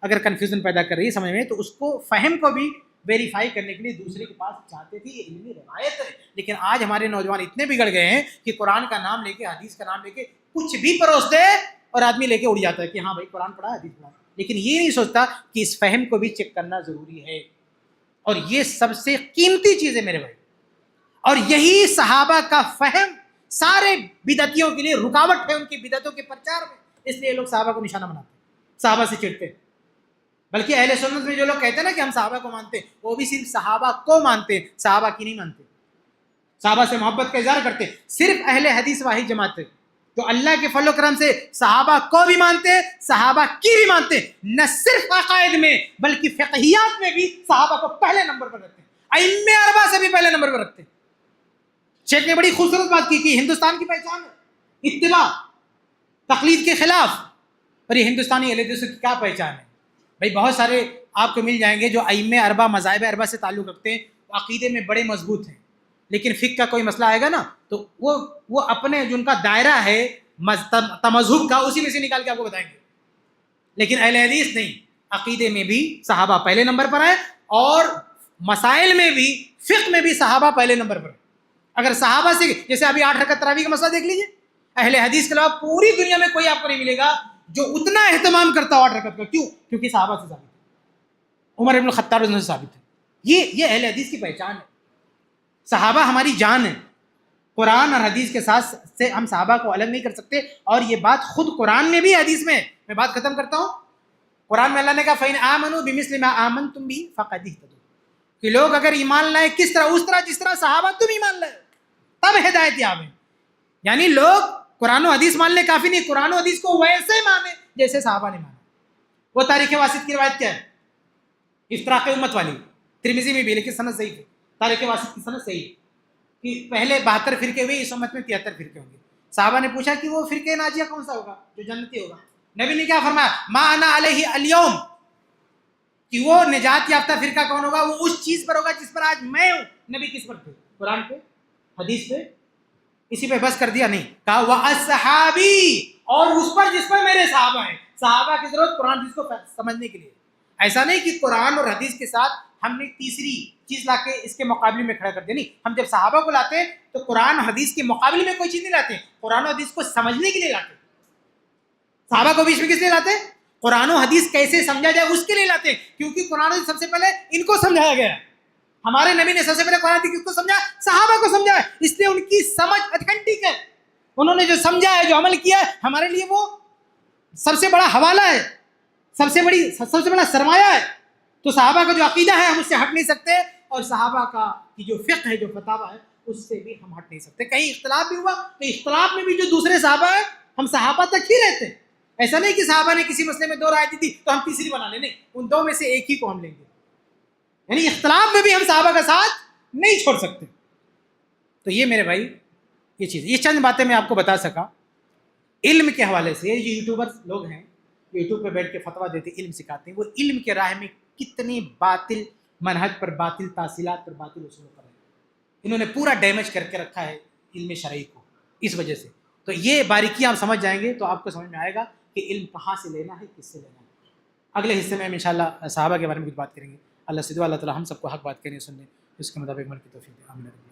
اگر کنفیوژن پیدا کر رہی ہے سمجھ میں، تو اس کو فہم کو بھی ویریفائی کرنے کے لیے دوسرے کے پاس چاہتے تھے. یہ علمی روایت ہے. لیکن آج ہمارے نوجوان اتنے بگڑ گئے ہیں کہ قرآن کا نام لے کے، حدیث کا نام لے کے کچھ بھی پروس دے اور آدمی لے کے اڑ جاتا ہے کہ ہاں بھائی قرآن پڑھا، حدیث پڑھا. لیکن یہ نہیں سوچتا کہ اس فہم کو بھی چیک کرنا ضروری ہے. اور یہ سب سے قیمتی چیز ہے میرے بھائی. اور یہی صحابہ کا فہم سارے بدعتیوں کے لیے رکاوٹ ہے ان کی بدعتوں کے پرچار میں. اس لیے لوگ صحابہ کو نشانہ بناتے ہیں، صحابہ سے چڑھتے ہیں. بلکہ اہل سنت میں جو لوگ کہتے ہیں نا کہ ہم صحابہ کو مانتے ہیں، وہ بھی صرف صحابہ کو مانتے ہیں، صحابہ کی نہیں مانتے. صحابہ سے محبت کا اظہار کرتے ہیں. صرف اہل حدیث واحد جماعت ہے تو اللہ کے فضل و کرم سے صحابہ کو بھی مانتے ہیں، صحابہ کی بھی مانتے ہیں. نہ صرف عقائد میں بلکہ فقہیات میں بھی صحابہ کو پہلے نمبر پر رکھتے ہیں، ائمہ اربعہ سے بھی پہلے نمبر پر رکھتے ہیں. شیخ نے بڑی خوبصورت بات کی کہ ہندوستان کی پہچان ہے اتباع، تقلید کے خلاف. اور یہ ہندوستانی اہل حدیث کی کیا پہچان ہے؟ بھائی بہت سارے آپ کو مل جائیں گے جو ائمہ اربعہ، مذاہب اربعہ سے تعلق رکھتے ہیں، عقیدے میں بڑے مضبوط ہیں، لیکن فقہ کا کوئی مسئلہ آئے گا نا تو وہ اپنے جو ان کا دائرہ ہے تمذہب کا، اسی میں سے نکال کے آپ کو بتائیں گے. لیکن اہل حدیث نہیں، عقیدے میں بھی صحابہ پہلے نمبر پر ہیں اور مسائل میں بھی، فقہ میں بھی صحابہ پہلے نمبر پر ہیں. اگر صحابہ سے، جیسے ابھی 8 رکعت تراویح کا مسئلہ دیکھ لیجئے، اہل حدیث کے علاوہ پوری دنیا میں کوئی آپ کو نہیں ملے گا جو اتنا اہتمام کرتا ہو 8 رکعت کا. کیوں؟ کیونکہ صحابہ سے ثابت ہے، عمر ابن الخطاب سے ثابت ہے. یہ اہل حدیث کی پہچان ہے. صحابہ ہماری جان ہے. قرآن اور حدیث کے ساتھ سے ہم صحابہ کو الگ نہیں کر سکتے. اور یہ بات خود قرآن میں بھی، حدیث میں. میں بات ختم کرتا ہوں. قرآن میں اللہ نے کہا فَإِنْ آمَنُوا بِمِثْلِ مَا آمَنْتُمْ بِهِ فَقَدِ اهْتَدَوْا، کہ لوگ اگر ایمان لائے کس طرح؟ اس طرح جس طرح صحابہ تم ایمان لائے، تب ہدایت یاب ہیں. یعنی لوگ قرآن و حدیث مان لے کافی نہیں، قرآن و حدیث کو ویسے مانے جیسے صحابہ نے مانا. وہ تاریخ واسط کی روایت کیا ہے؟ افتراق امت والی، ترمذی میں بھی، لیکن سند صحیح ہے. تاریخ واسط کی سند صحیح ہے کہ پہلے 72 فرقے ہوئے، اس امت میں 73 فرقے ہوں گے. صحابہ نے پوچھا کہ وہ فرقے ناجیہ کون سا ہوگا جو جنتی ہوگا؟ نبی نے کیا فرمایا؟ ما انا علیہ الیوم، کہ وہ نجات یافتہ فرقہ کون ہوگا؟ وہ اس چیز پر ہوگا جس پر آج میں ہوں. نبی کس پر تھے؟ قرآن پہ، حدیث پہ. اسی پہ بس کر دیا؟ نہیں، کہا واصحابی، اور اس پر جس پر میرے صحابہ ہیں. صحابہ کی ضرورت قرآن حدیث کو سمجھنے کے لیے. ایسا نہیں کہ قرآن اور حدیث کے ساتھ ہم نے تیسری چیز لا کے اس کے مقابلے میں کھڑا کر دیا. نہیں، ہم جب صحابہ کو لاتے ہیں تو قرآن حدیث کے مقابلے میں کوئی چیز نہیں لاتے، قرآن و حدیث کو سمجھنے کے لیے لاتے. صحابہ کو بیچ میں کس لیے لاتے؟ قرآن و حدیث کیسے سمجھا جائے اس کے لیے لاتے، کیونکہ قرآن و حدیث سب سے پہلے ان کو سمجھایا گیا. ہمارے نبی نے سب سے پہلے قرآن حدیث کس کو سمجھا؟ صحابہ کو سمجھا ہے. اس لیے ان کی سمجھ اتھینٹک ہے. انہوں نے جو سمجھا ہے، جو عمل کیا ہے، ہمارے لیے وہ سب سے بڑا حوالہ ہے، سب سے بڑا سرمایہ ہے. تو صحابہ کا جو عقیدہ ہے ہم اس سے ہٹ نہیں سکتے، اور صحابہ کا کی جو فقہ ہے، جو فتاوی ہے، اس سے بھی ہم ہٹ نہیں سکتے. کہیں اختلاف بھی ہوا تو اختلاف میں بھی جو دوسرے صحابہ ہیں ہم صحابہ تک ہی رہتے ہیں. ایسا نہیں کہ صحابہ نے کسی مسئلے میں 2 رائے دی تھی تو ہم تیسری بنا لیں. نہیں، ان 2 میں سے ایک ہی کو ہم لیں گے. یعنی اختلاف میں بھی ہم صحابہ کا ساتھ نہیں چھوڑ سکتے. تو یہ میرے بھائی یہ چیز، یہ چند باتیں میں آپ کو بتا سکا علم کے حوالے سے. یہ یوٹیوبر لوگ ہیں، یوٹیوب پہ بیٹھ کے فتویٰ دیتے، علم سکھاتے ہیں، وہ علم کے راہ میں کتنی باطل منہج پر، باطل تحصیلات پر، باطل اصولوں پر ہے. انہوں نے پورا ڈیمیج کر کے رکھا ہے علم شرعی کو اس وجہ سے. تو یہ باریکیاں آپ سمجھ جائیں گے تو آپ کو سمجھ میں آئے گا کہ علم کہاں سے لینا ہے، کس سے لینا ہے. اگلے حصے میں ہم انشاءاللہ صحابہ کے بارے میں کچھ بات کریں گے. اللہ سے دعا اللہ تعالی ہم سب کو حق بات کرنے سننے اس کے مطابق عمل کی توفیق دے. آمین.